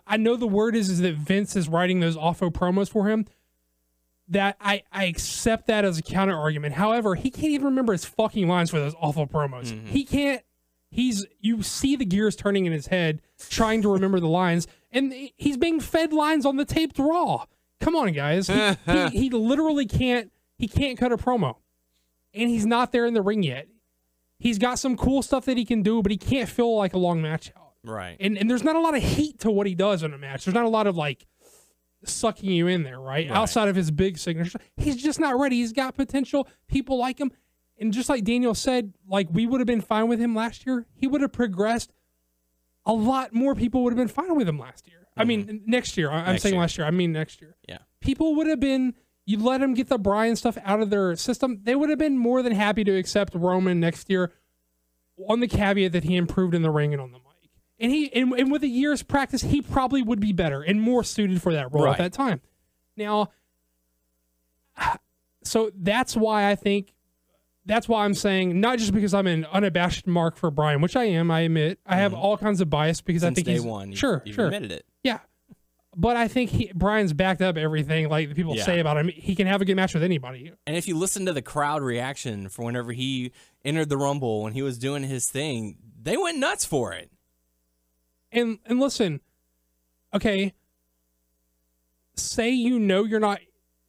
I know the word is that Vince is writing those awful promos for him. That I accept that as a counter argument. However, he can't even remember his fucking lines for those awful promos. He can't. You see the gears turning in his head, trying to remember the lines, and he's being fed lines on the taped Raw. Come on, guys. He literally can't. He can't cut a promo, and he's not there in the ring yet. He's got some cool stuff that he can do, but he can't feel like a long match out. Right. And there's not a lot of heat to what he does in a match. There's not a lot of like sucking you in there, right? Outside of his big signature. He's just not ready. He's got potential. People like him. And just like Daniel said, like we would have been fine with him last year. He would have progressed. A lot more people would have been fine with him last year. I mean, next year. I'm saying last year. I mean next year. Yeah. People would have been, you let him get the Bryan stuff out of their system. They would have been more than happy to accept Roman next year on the caveat that he improved in the ring and on the mic. And with a year's practice, he probably would be better and more suited for that role at that time. Now, so that's why I'm saying, not just because I'm an unabashed mark for Bryan, which I am, I admit. I have all kinds of bias because Since I think day he's... one, Sure. you've admitted it. Yeah. But I think Bryan's backed up everything like the people say about him. He can have a good match with anybody. And if you listen to the crowd reaction for whenever he entered the Rumble, when he was doing his thing, they went nuts for it. And listen, okay, say you're not,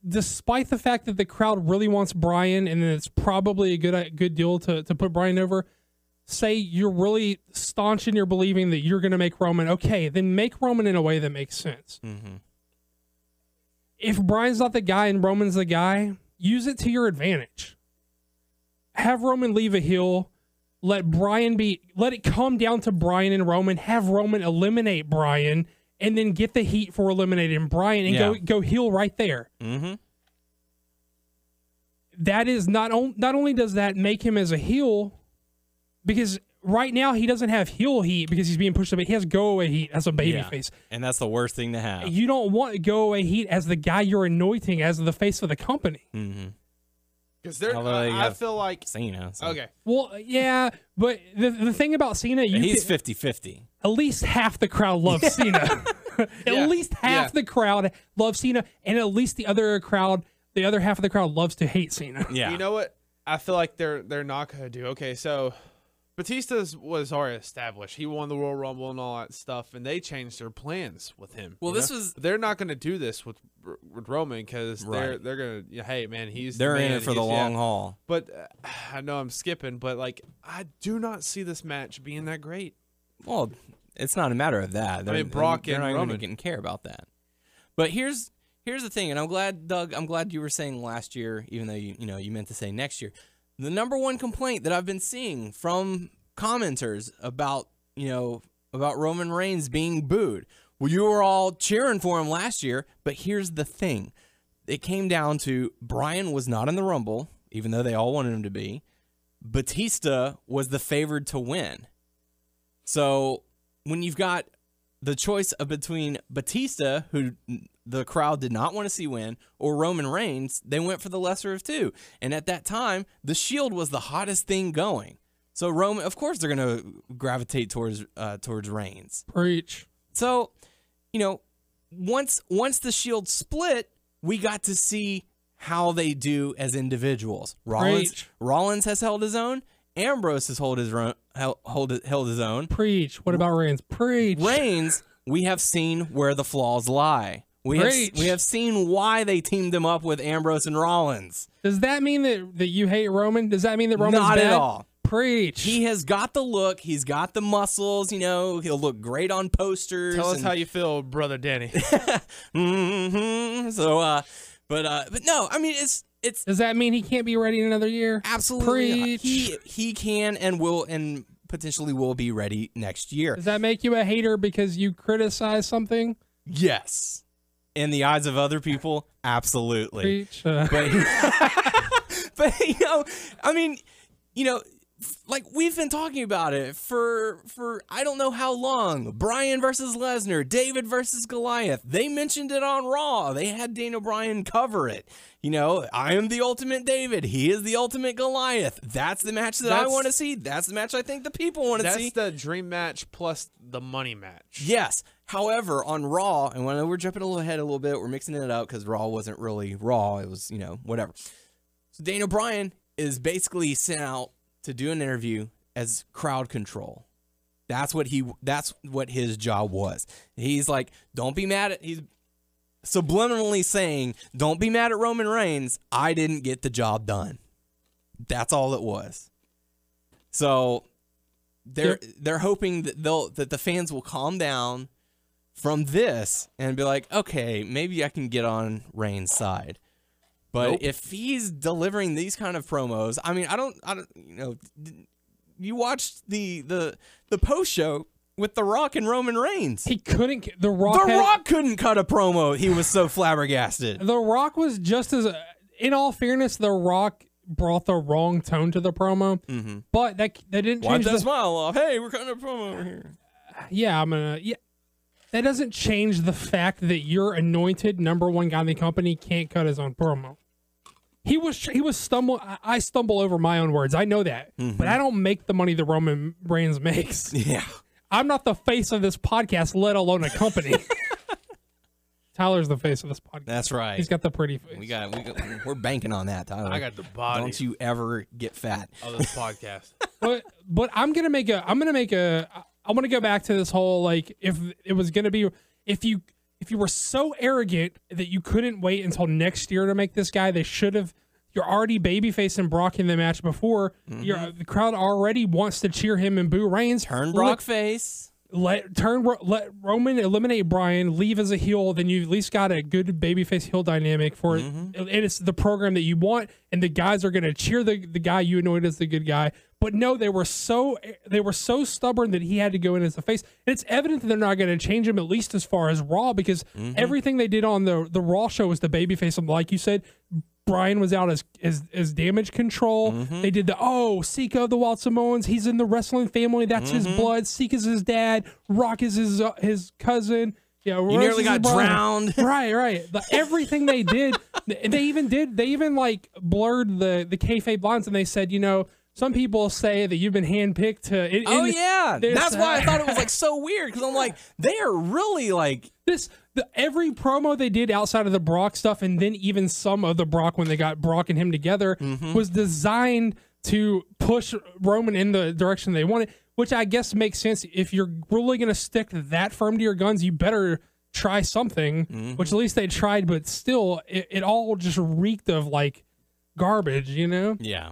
despite the fact that the crowd really wants Bryan and it's probably a good deal to put Bryan over, say you're really staunch in your believing that you're going to make Roman, okay, then make Roman in a way that makes sense. If Bryan's not the guy and Roman's the guy, use it to your advantage. Have Roman leave a heel. Let it come down to Bryan and Roman. Have Roman eliminate Bryan, and then get the heat for eliminating Bryan and go heel right there. That is not only does that make him as a heel, because right now he doesn't have heel heat because he's being pushed away. He has go away heat as a babyface, and that's the worst thing to have. You don't want go away heat as the guy you're anointing as the face of the company. Because I feel like Cena. So. Okay. Well, yeah, but the thing about Cena, he's 50-50. At least half the crowd loves Cena. At least half the crowd loves Cena, and at least the other half of the crowd loves to hate Cena. Yeah. You know what? I feel like they're not gonna do. Okay, so Batista's was already established. He won the Royal Rumble and all that stuff, and they changed their plans with him. Well, they're not going to do this with Roman because they're going to, hey man, they're in it for the long haul. But I know I'm skipping, but like I do not see this match being that great. Well, it's not a matter of that. I mean, Brock and Roman Roman didn't care about that. But here's the thing, and I'm glad, Doug. I'm glad you were saying last year, even though you meant to say next year. The number one complaint that I've been seeing from commenters about Roman Reigns being booed. Well, you were all cheering for him last year, but here's the thing. It came down to Bryan was not in the Rumble, even though they all wanted him to be. Batista was the favored to win. So when you've got the choice between Batista, who the crowd did not want to see win, or Roman Reigns, they went for the lesser of two. And at that time, the Shield was the hottest thing going. So Roman, of course, they're going to gravitate towards Reigns. Preach. So, once the Shield split, we got to see how they do as individuals. Rollins has held his own. Ambrose has held his own. Preach. What about Reigns? Preach. Reigns, we have seen where the flaws lie. We have seen why they teamed him up with Ambrose and Rollins. Does that mean that you hate Roman? Does that mean that Roman's not bad? At all. Preach. He has got the look. He's got the muscles. He'll look great on posters. Tell us how you feel, brother Danny. So, but no, I mean it's. Does that mean he can't be ready in another year? Absolutely. Preach. He can and will and potentially will be ready next year. Does that make you a hater because you criticize something? Yes. In the eyes of other people, absolutely. Preach. But like we've been talking about it for I don't know how long. Bryan versus Lesnar, David versus Goliath. They mentioned it on Raw. They had Daniel Bryan cover it. You know, I am the ultimate David. He is the ultimate Goliath. That's the match that I want to see. That's the match I think the people want to see. That's the dream match plus the money match. Yes. However, on Raw, and when we're jumping ahead a little bit, we're mixing it up because Raw wasn't really Raw. It was, you know, whatever. So Daniel Bryan is basically sent out to do an interview as crowd control. That's what his job was. He's like, don't be mad at, he's subliminally saying, don't be mad at Roman Reigns. I didn't get the job done. That's all it was. So they're hoping that the fans will calm down from this and be like, okay, maybe I can get on Reigns' side. But if he's delivering these kind of promos, I mean, I don't, you know, you watched the post show with The Rock and Roman Reigns. He couldn't. The Rock couldn't cut a promo. He was so flabbergasted. The Rock was just as, in all fairness, The Rock brought the wrong tone to the promo. Mm-hmm. But that didn't change. Wipe that smile off. Hey, we're cutting a promo over here. Yeah, that doesn't change the fact that your anointed #1 guy in the company can't cut his own promo. He was stumble. I stumble over my own words. I know that, but I don't make the money that Roman Reigns makes. Yeah, I'm not the face of this podcast, let alone a company. Tyler's the face of this podcast. That's right. He's got the pretty face. We're banking on that, Tyler. I got the body. Don't you ever get fat of this podcast. But I want to go back to this whole, like, if it was going to be, if you were so arrogant that you couldn't wait until next year to make this guy, they should have. You're already babyfacing Brock in the match before. The crowd already wants to cheer him and boo Reigns. Turn Brock face. Let Roman eliminate Bryan, leave as a heel. Then you at least got a good babyface heel dynamic for it. And it's the program that you want. And the guys are going to cheer the guy you anointed as the good guy. But no, they were so stubborn that he had to go in as a face. And it's evident that they're not going to change him, at least as far as Raw, because everything they did on the Raw show was the babyface. And like you said, Bryan was out as damage control. They did Sika of the Wild Samoans. He's in the wrestling family. That's his blood. Sika's his dad. Rock is his cousin. Yeah, you nearly got drowned. Right. Everything they did, they even like blurred the kayfabe lines, and they said, you know, some people say that you've been handpicked to. That's why I thought it was like so weird, because I'm like, they are really like this. Every promo they did outside of the Brock stuff, and then even some of the Brock when they got Brock and him together, was designed to push Roman in the direction they wanted, which I guess makes sense. If you're really going to stick that firm to your guns, you better try something, which at least they tried, but still, it all just reeked of like garbage, you know? Yeah.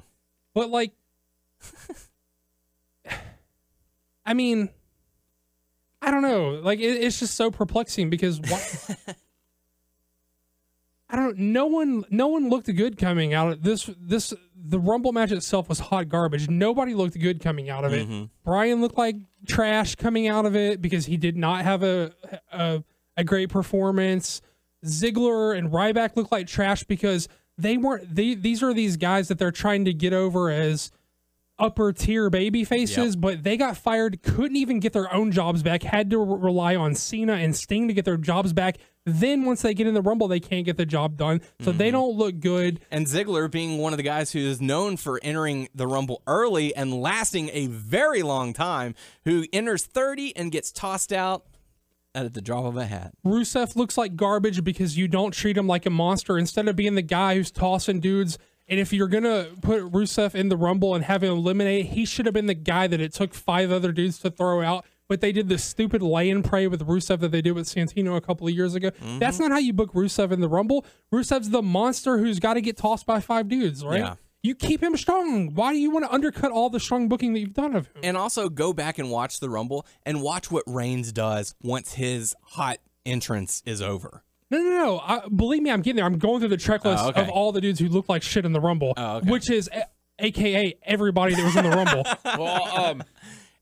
But like, I mean, I don't know. Like, it's just so perplexing because no one looked good coming out of this. The Rumble match itself was hot garbage. Nobody looked good coming out of it. Bryan looked like trash coming out of it because he did not have a great performance. Ziggler and Ryback looked like trash because they weren't. These are these guys that they're trying to get over as upper tier baby faces, but they got fired, couldn't even get their own jobs back, had to rely on Cena and Sting to get their jobs back. Then once they get in the Rumble, they can't get the job done, so they don't look good. And Ziggler being one of the guys who is known for entering the Rumble early and lasting a very long time, who enters 30 and gets tossed out at the drop of a hat. Rusev looks like garbage because you don't treat him like a monster. Instead of being the guy who's tossing dudes, and if you're going to put Rusev in the Rumble and have him eliminate, he should have been the guy that it took 5 other dudes to throw out. But they did this stupid lay and pray with Rusev that they did with Santino a couple of years ago. That's not how you book Rusev in the Rumble. Rusev's the monster who's got to get tossed by 5 dudes, right? Yeah. You keep him strong. Why do you want to undercut all the strong booking that you've done of him? And also go back and watch the Rumble and watch what Reigns does once his hot entrance is over. No. Believe me, I'm getting there. I'm going through the checklist of all the dudes who look like shit in the Rumble, which is AKA everybody that was in the Rumble. Well,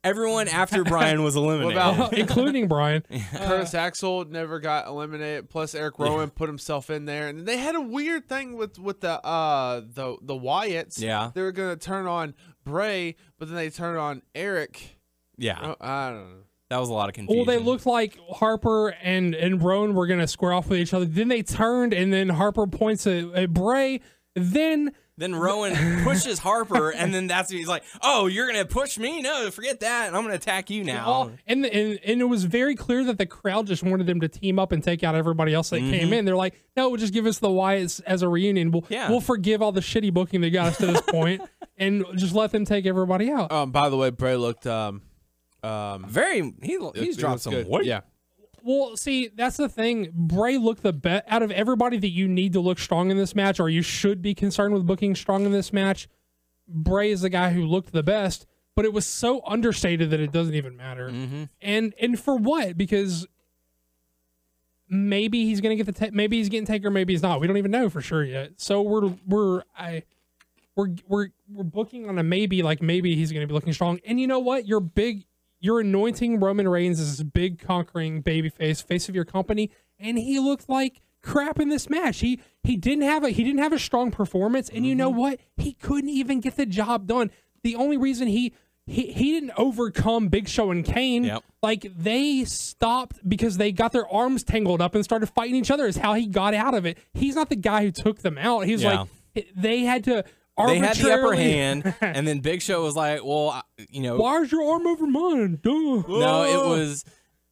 everyone after Bryan was eliminated. Including Bryan. Curtis Axel never got eliminated, plus Eric Rowan put himself in there. And they had a weird thing with the Wyatts. Yeah. They were going to turn on Bray, but then they turned on Eric. Yeah. I don't know. That was a lot of confusion. Well, they looked like Harper and Rowan were going to square off with each other. Then they turned, and then Harper points at Bray. Then Rowan pushes Harper, and then that's when he's like, "Oh, you're gonna push me? No, forget that. And I'm gonna attack you now." And it was very clear that the crowd just wanted them to team up and take out everybody else that came in. They're like, "No, just give us the Wyatts as a reunion. We'll forgive all the shitty booking that got us to this point, and just let them take everybody out." By the way, Bray looked he's dropped some weight. Yeah. Well, see, that's the thing. Bray looked the best out of everybody that you need to look strong in this match, or you should be concerned with booking strong in this match. Bray is the guy who looked the best, but it was so understated that it doesn't even matter. And for what? Because maybe he's going to get maybe he's getting Taker, maybe he's not. We don't even know for sure yet. So we're booking on a maybe, like maybe he's going to be looking strong. And you know what? You're anointing Roman Reigns as this big conquering babyface, face of your company, and he looked like crap in this match. He didn't have a strong performance, and you know what? He couldn't even get the job done. The only reason he didn't overcome Big Show and Kane, like they stopped because they got their arms tangled up and started fighting each other. Is how he got out of it. He's not the guy who took them out. He's like they had to. They had the upper hand, and then Big Show was like, "Well, why's your arm over mine?" Duh. No,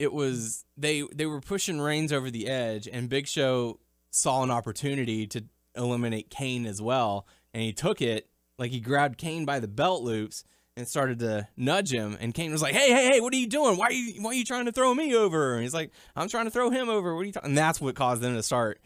it was they were pushing Reigns over the edge, and Big Show saw an opportunity to eliminate Kane as well, and he took it. Like he grabbed Kane by the belt loops and started to nudge him, and Kane was like, "Hey, what are you doing? Why are you trying to throw me over?" And he's like, "I'm trying to throw him over. What are you talking?" And that's what caused them to start.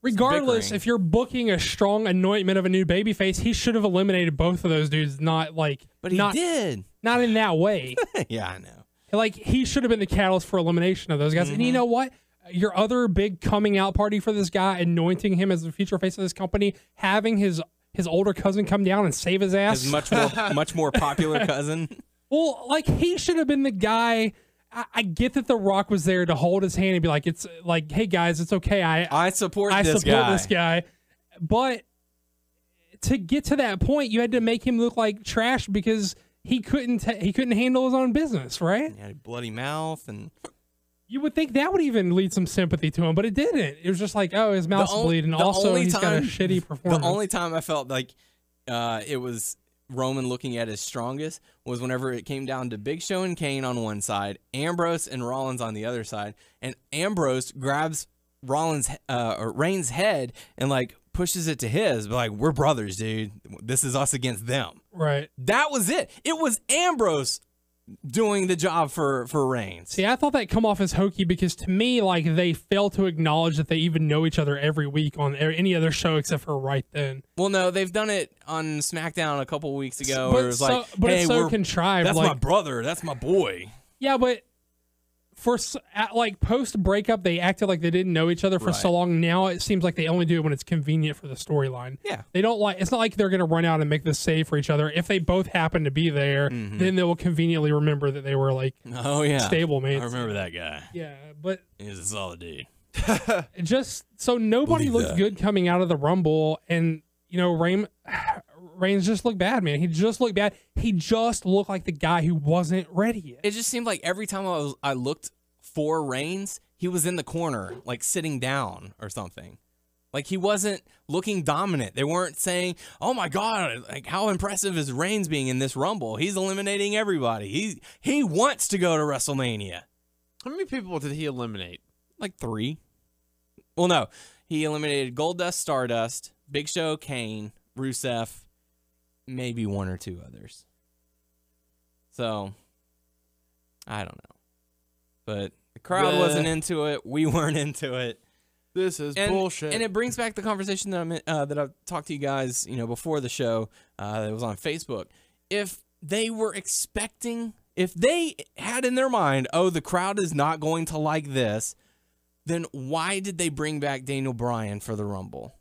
Regardless, bickering. If you're booking a strong anointment of a new babyface, he should have eliminated both of those dudes. Not like, but he did not in that way. Yeah, I know. Like he should have been the catalyst for elimination of those guys. And you know what? Your other big coming out party for this guy, anointing him as the future face of this company, having his older cousin come down and save his ass, his much more popular cousin. Well, like he should have been the guy. I get that The Rock was there to hold his hand and be like, "It's like, hey guys, it's okay. I support this guy." But to get to that point, you had to make him look like trash because he couldn't handle his own business, right? He had a bloody mouth, and you would think that would even lead some sympathy to him, but it didn't. It was just like, oh, his mouth's bleeding. Also, he's got a shitty performance. The only time I felt like it was Roman looking at his strongest was whenever it came down to Big Show and Kane on one side, Ambrose and Rollins on the other side, and Ambrose grabs Reigns' head and like pushes it to his, but like, we're brothers, dude. This is us against them. Right. That was it. It was Ambrose doing the job for Reigns. See, I thought that come off as hokey because to me, like, they fail to acknowledge that they even know each other every week on any other show except for right then. Well, no, they've done it on SmackDown a couple weeks ago. But Where it was like, but hey, it's so contrived. That's like, my brother. That's my boy. Yeah, but for like post breakup, they acted like they didn't know each other for so long. Now it seems like they only do it when it's convenient for the storyline. Yeah, they don't like. It's not like they're gonna run out and make this save for each other. If they both happen to be there, then they will conveniently remember that they were like, stable mates. I remember that guy. Yeah, but he's a solid dude. Just so nobody looked good coming out of the Rumble, and you know, Reigns just looked bad, man. He just looked bad. He just looked like the guy who wasn't ready yet. It just seemed like every time I looked for Reigns, he was in the corner, like sitting down or something. Like he wasn't looking dominant. They weren't saying, "Oh my God, like how impressive is Reigns being in this Rumble? He's eliminating everybody. He wants to go to WrestleMania." How many people did he eliminate? Like 3. Well, no, he eliminated Goldust, Stardust, Big Show, Kane, Rusev, maybe 1 or 2 others. So, I don't know. But the crowd wasn't into it. We weren't into it. This is bullshit. And it brings back the conversation that I've talked to you guys, before the show. That was on Facebook. If they were expecting, if they had in their mind, oh, the crowd is not going to like this, then why did they bring back Daniel Bryan for the Rumble?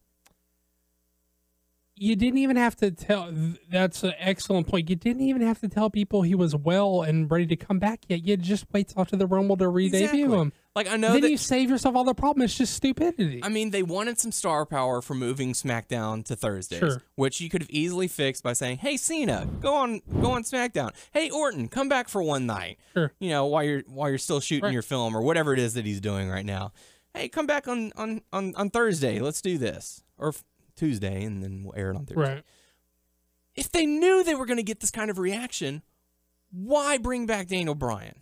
You didn't even have to tell. That's an excellent point. You didn't even have to tell people he was well and ready to come back yet. You just wait till after the Rumble to re-debut him. Like, I know then that you save yourself all the problem. It's just stupidity. I mean, they wanted some star power for moving SmackDown to Thursdays, Sure. which you could have easily fixed by saying, "Hey, Cena, go on SmackDown. Hey, Orton, come back for one night." Sure. You know, while you're still shooting Right. your film or whatever it is that he's doing right now. Hey, come back on Thursday. Let's do this, or Tuesday, and then we'll air it on Thursday. Right. If they knew they were going to get this kind of reaction, why bring back Daniel Bryan?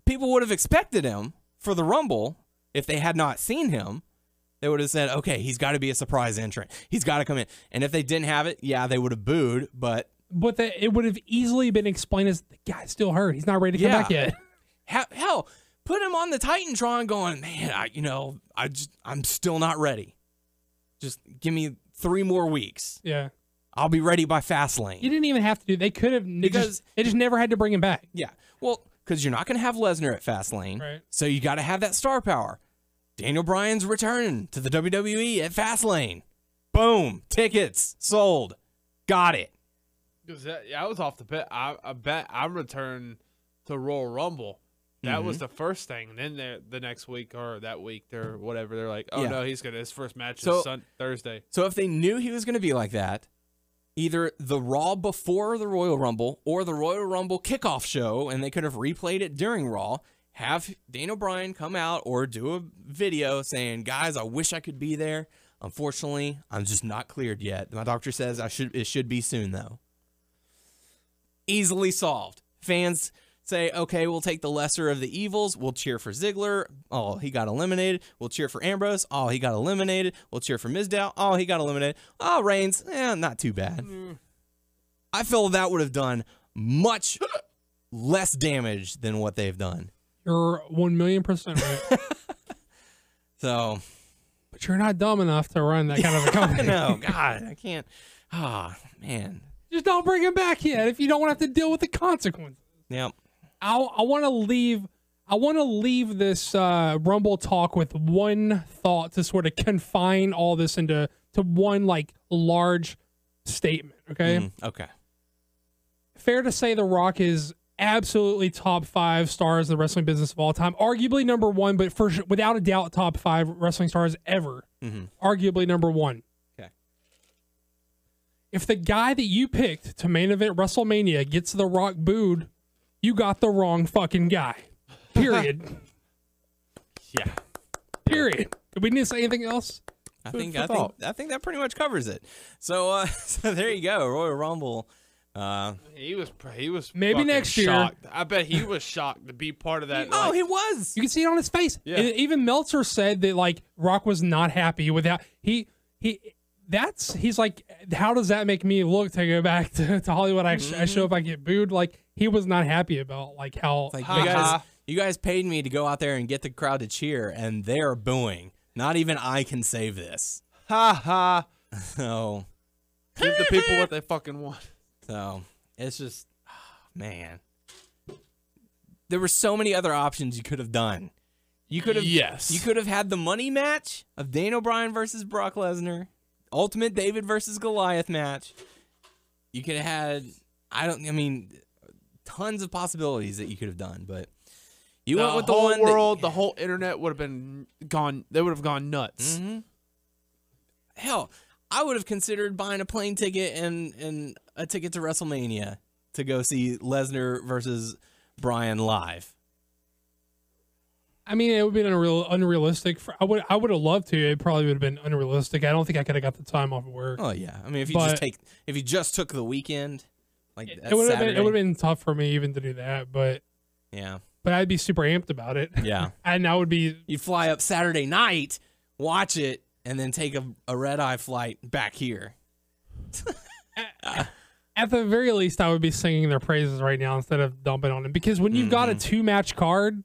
People would have expected him for the Rumble if they had not seen him. They would have said, okay, he's got to be a surprise entrant. He's got to come in. And if they didn't have it, yeah, they would have booed, but... But it would have easily been explained as, the guy's still hurt. He's not ready to come back yet. Hell, put him on the Titantron going, man, I'm still not ready. Just give me 3 more weeks. Yeah. I'll be ready by Fastlane. You didn't even have to do. They could have because they just never had to bring him back. Yeah, well, because you're not going to have Lesnar at Fastlane, Right. So you got to have that star power. Daniel Bryan's return to the WWE at Fastlane. Boom, tickets sold, got it. I was off the bet. I bet I returned to Royal Rumble. That was the first thing. And then the next week or that week or whatever, they're like, oh no, his first match is Thursday. So if they knew he was going to be like that, either the Raw before the Royal Rumble or the Royal Rumble kickoff show, and they could have replayed it during Raw, have Daniel Bryan come out or do a video saying, guys, I wish I could be there. Unfortunately, I'm just not cleared yet. My doctor says it should be soon, though. Easily solved. Fans say, okay, we'll take the lesser of the evils. We'll cheer for Ziggler. Oh, he got eliminated. We'll cheer for Ambrose. Oh, he got eliminated. We'll cheer for Mizdow. Oh, he got eliminated. Oh, Reigns. Not too bad. I feel that would have done much less damage than what they've done. You're 1,000,000% right. So, but you're not dumb enough to run that kind of a company. No, God, I can't. Oh, man. Just don't bring him back yet if you don't want to have to deal with the consequences. Yep. I want to leave. I want to leave this Rumble talk with one thought to sort of confine all this into one like large statement. Okay. Okay. Fair to say The Rock is absolutely top 5 stars in the wrestling business of all time. Arguably number 1, but without a doubt, top 5 wrestling stars ever. Arguably number 1. Okay. If the guy that you picked to main event WrestleMania gets The Rock booed, you got the wrong fucking guy. Period. Yeah. Period. Do we need to say anything else? I think that pretty much covers it. So so there you go, Royal Rumble. He was maybe next year. Shocked. I bet he was shocked to be part of that. He was. You can see it on his face. Yeah. Even Meltzer said that like Rock was not happy with that. He's like, how does that make me look to go back to Hollywood? I show up, I get booed. Like he was not happy about like how like you guys paid me to go out there and get the crowd to cheer, and they're booing. Not even I can save this. Ha ha. So give the people what they fucking want. So it's just, man. There were so many other options you could have done. You could have You could have had the money match of Daniel Bryan versus Brock Lesnar, Ultimate David versus Goliath match. You could have had tons of possibilities that you could have done, but you went with the whole one world, the whole internet would have been gone. They would have gone nuts. Hell, I would have considered buying a plane ticket and a ticket to WrestleMania to go see Lesnar versus Bryan live. I mean, it would be unrealistic. I would have loved to. It probably would have been unrealistic. I don't think I could have got the time off of work. Oh yeah, I mean, if you just took the weekend, like it would have been tough for me even to do that. But yeah, but I'd be super amped about it. Yeah, and I would be. You fly up Saturday night, watch it, and then take a red-eye flight back here. At the very least, I would be singing their praises right now instead of dumping on them. Because when you've got a 2-match card,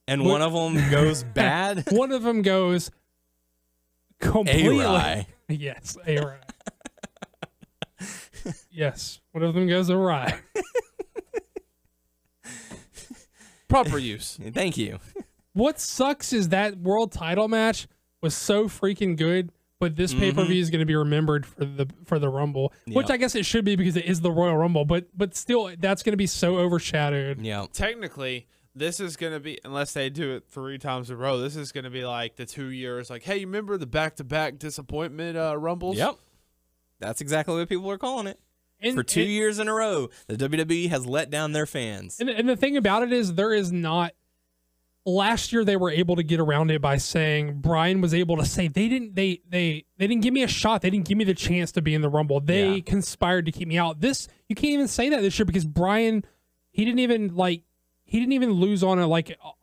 and one of them goes bad, one of them goes completely. awry. Yes, awry. Yes, one of them goes awry. Proper use. Thank you. What sucks is that world title match was so freaking good, but this pay-per-view is going to be remembered for the Rumble, which I guess it should be because it is the Royal Rumble, but still, that's going to be so overshadowed. Yeah. Technically, this is going to be, unless they do it 3 times in a row, this is going to be like the 2 years. Like, hey, you remember the back-to-back disappointment Rumbles? Yep. That's exactly what people are calling it. And, For 2 years in a row, the WWE has let down their fans. And the thing about it is there is not. Last year they were able to get around it by saying Brian was able to say they didn't give me a shot. They didn't give me the chance to be in the Rumble. They conspired to keep me out. This you can't even say that this year because Brian he didn't even lose on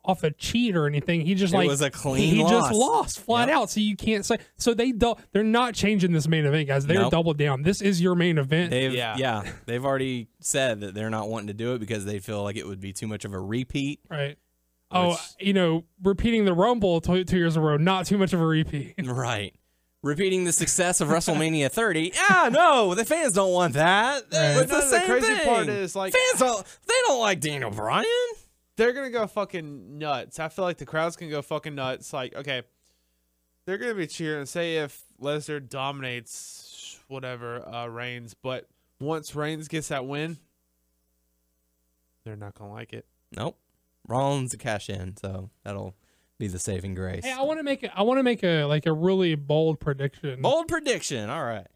off a cheat or anything. He just it was a clean he loss. just lost flat out. So you can't say so they're not changing this main event, guys. They're doubled down. This is your main event. They've already said that they're not wanting to do it because they feel like it would be too much of a repeat. Right. Repeating the Rumble 2 years in a row, not too much of a repeat. Right. Repeating the success of WrestleMania 30. Yeah, no, the fans don't want that. Right. It's the same crazy thing. part is, like, fans don't like Daniel Bryan. They're going to go fucking nuts. I feel like the crowd's going to go fucking nuts. Like, okay, they're going to be cheering. Say if Lesnar dominates Reigns, but once Reigns gets that win, they're not going to like it. Nope. Rollins to cash in, so that'll be the saving grace. Hey, I want to make a really bold prediction. Bold prediction. All right.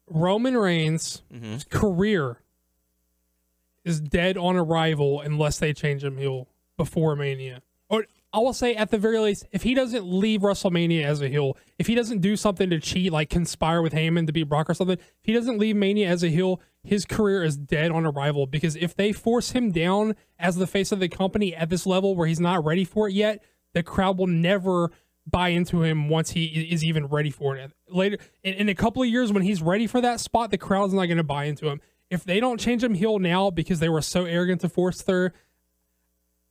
Roman Reigns' career is dead on arrival unless they change him heel before Mania. Or I will say at the very least, if he doesn't leave WrestleMania as a heel, if he doesn't do something to cheat, like conspire with Heyman to beat Brock or something, if he doesn't leave Mania as a heel, his career is dead on arrival. Because if they force him down as the face of the company at this level where he's not ready for it yet, the crowd will never buy into him once he is even ready for it. Later, in a couple of years when he's ready for that spot, the crowd's not going to buy into him. If they don't change him heel now because they were so arrogant to force through,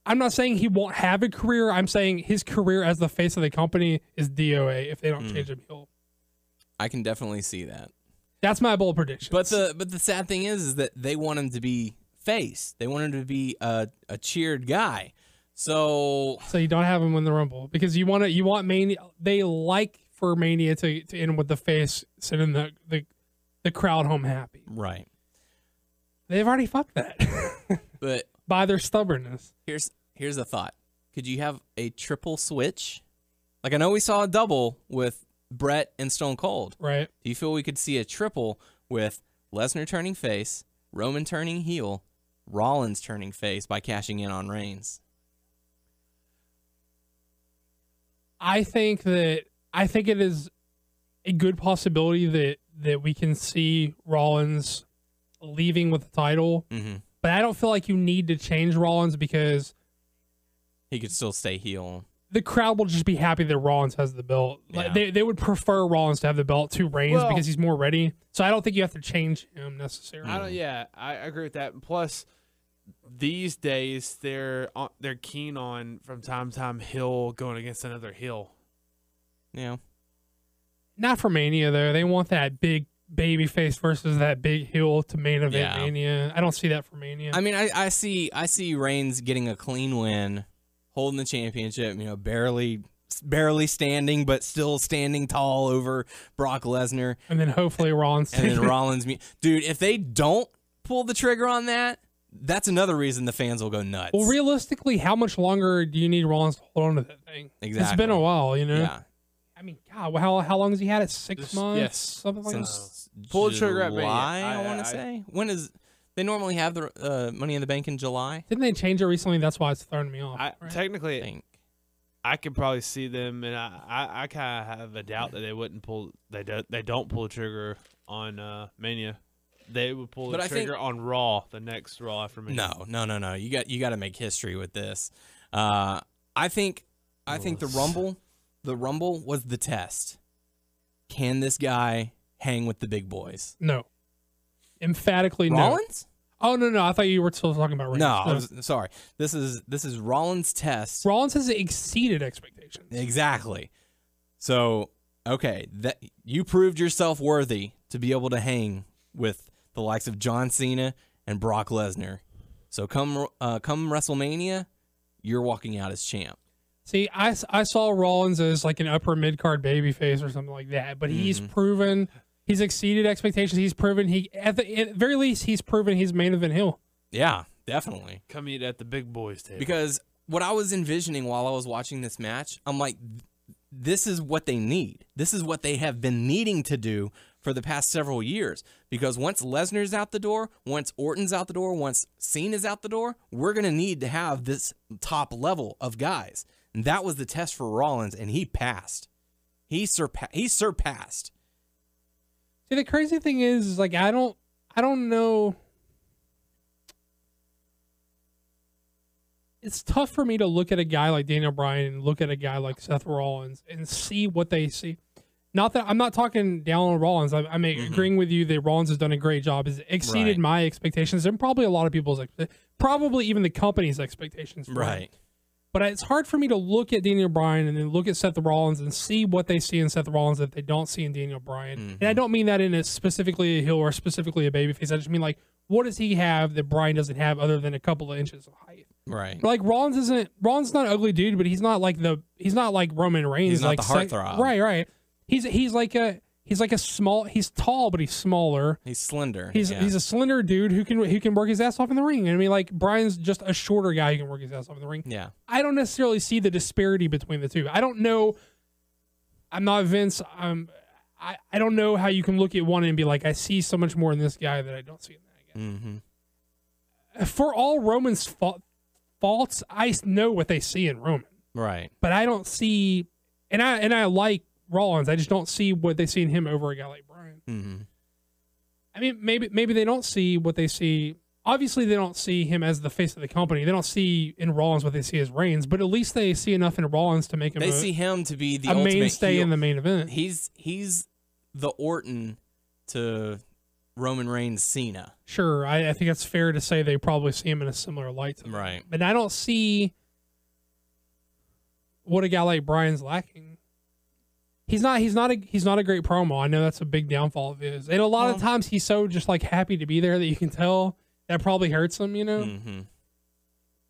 I'm not saying he won't have a career. I'm saying his career as the face of the company is DOA if they don't change him heel. I can definitely see that. That's my bold prediction. But the sad thing is that they want him to be face. They want him to be a cheered guy. So you don't have him win the Rumble because you want Mania. They like for Mania to end with the face sending the crowd home happy. Right. They've already fucked that. But by their stubbornness. Here's a thought. Could you have a triple switch? Like I know we saw a double with Brett and Stone Cold. Right. Do you feel we could see a triple with Lesnar turning face, Roman turning heel, Rollins turning face by cashing in on Reigns? I think it is a good possibility that we can see Rollins leaving with the title. Mm-hmm. But I don't feel like you need to change Rollins because he could still stay heel. The crowd will just be happy that Rollins has the belt. Like they would prefer Rollins to have the belt to Reigns because he's more ready. So I don't think you have to change him necessarily. I agree with that. Plus, these days they're keen on from time to time heel going against another heel. Yeah. Not for Mania though. They want that big baby face versus that big heel to main event Mania. I don't see that for Mania. I mean, I see Reigns getting a clean win, holding the championship, barely standing, but still standing tall over Brock Lesnar. And then hopefully Rollins. And then Rollins. Dude, if they don't pull the trigger on that, that's another reason the fans will go nuts. Well, realistically, how much longer do you need Rollins to hold on to that thing? Exactly. It's been a while, Yeah. I mean, God, how long has he had it? 6 months? Yes. Something like that? Pull the trigger at July, Mania. I want to say. When is they normally have the Money in the Bank in July? Didn't they change it recently? That's why it's throwing me off. Right? Technically, I could probably see them, and I kind of have a doubt that they wouldn't pull. They don't pull the trigger on Mania. They would pull the trigger on Raw, the next Raw after Mania. No. You got to make history with this. I think the Rumble was the test. Can this guy hang with the big boys? No. Emphatically Rollins? No. Oh no! I thought you were still talking about Reigns. No, sorry. This is Rollins' test. Rollins has exceeded expectations. Exactly. So, okay, that you proved yourself worthy to be able to hang with the likes of John Cena and Brock Lesnar. So come WrestleMania, you're walking out as champ. See, I saw Rollins as like an upper mid-card babyface or something like that, but he's proven he's exceeded expectations. He's proven at the very least he's proven he's main event heel. Yeah, Definitely. Come eat at the big boys' table. Because what I was envisioning while I was watching this match, I'm like, this is what they need. This is what they have been needing to do for the past several years. Because once Lesnar's out the door, once Orton's out the door, once Cena's out the door, we're going to need to have this top level of guys. And that was the test for Rollins, and he passed. He surpassed. See, the crazy thing is like, I don't know. It's tough for me to look at a guy like Daniel Bryan and look at a guy like Seth Rollins and see what they see. Not that I'm not talking down on Rollins. I'm agreeing with you that Rollins has done a great job. Has exceeded my expectations and probably a lot of people's, probably even the company's expectations. Right. But it's hard for me to look at Daniel Bryan and then look at Seth Rollins and see what they see in Seth Rollins that they don't see in Daniel Bryan. And I don't mean that in a specifically a heel or specifically a babyface. I just mean like, what does he have that Bryan doesn't have other than a couple of inches of height? Right. Like Rollins not an ugly dude, but he's not like Roman Reigns. He's not like the heartthrob. Right. He's like a small. He's tall, but he's smaller. He's slender. He's a slender dude who can work his ass off in the ring. And I mean, like Bryan's just a shorter guy who can work his ass off in the ring. Yeah. I don't necessarily see the disparity between the two. I don't know. I'm not Vince. I don't know how you can look at one and be like, I see so much more in this guy that I don't see in that guy. Mm-hmm. For all Roman's faults, I know what they see in Roman. Right. But I don't see, and I like Rollins. I just don't see what they see in him over a guy like Bryan. Mm-hmm. I mean, maybe they don't see what they see. Obviously, they don't see him as the face of the company. They don't see in Rollins what they see as Reigns, but at least they see enough in Rollins to make him. They see him to be the a ultimate mainstay heel. in the main event. He's the Orton to Roman Reigns Cena. Sure, I think it's fair to say they probably see him in a similar light to them. Right. But I don't see what a guy like Bryan's lacking. He's not a great promo. I know that's a big downfall of his. And a lot of times he's so just like happy to be there that you can tell that probably hurts him, you know. Mm-hmm.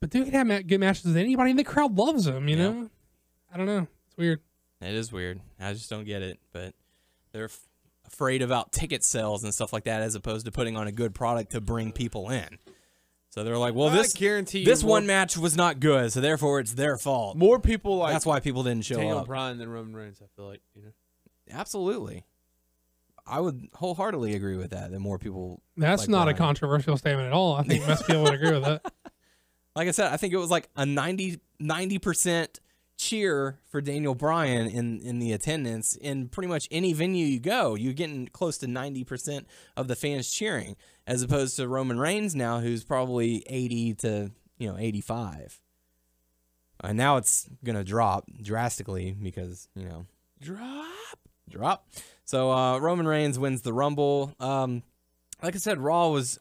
But dude can have good matches with anybody, and the crowd loves him, you know. I don't know. It's weird. It is weird. I just don't get it. But they're afraid about ticket sales and stuff like that, as opposed to putting on a good product to bring people in. So they're like, well, this one match was not good, so therefore it's their fault. More people like that's why people didn't show Daniel up. Bryan than Roman Reigns. I feel like, you know. Absolutely, I would wholeheartedly agree with that. That more people. That's like not Bryan. a controversial statement at all. I think most people would agree with that. Like I said, I think it was like a 90% cheer for Daniel Bryan in the attendance. In pretty much any venue you go, you're getting close to 90% of the fans cheering, as opposed to Roman Reigns now, who's probably 80 to 85. And now it's gonna drop drastically because drop. So Roman Reigns wins the Rumble. Like I said, Raw was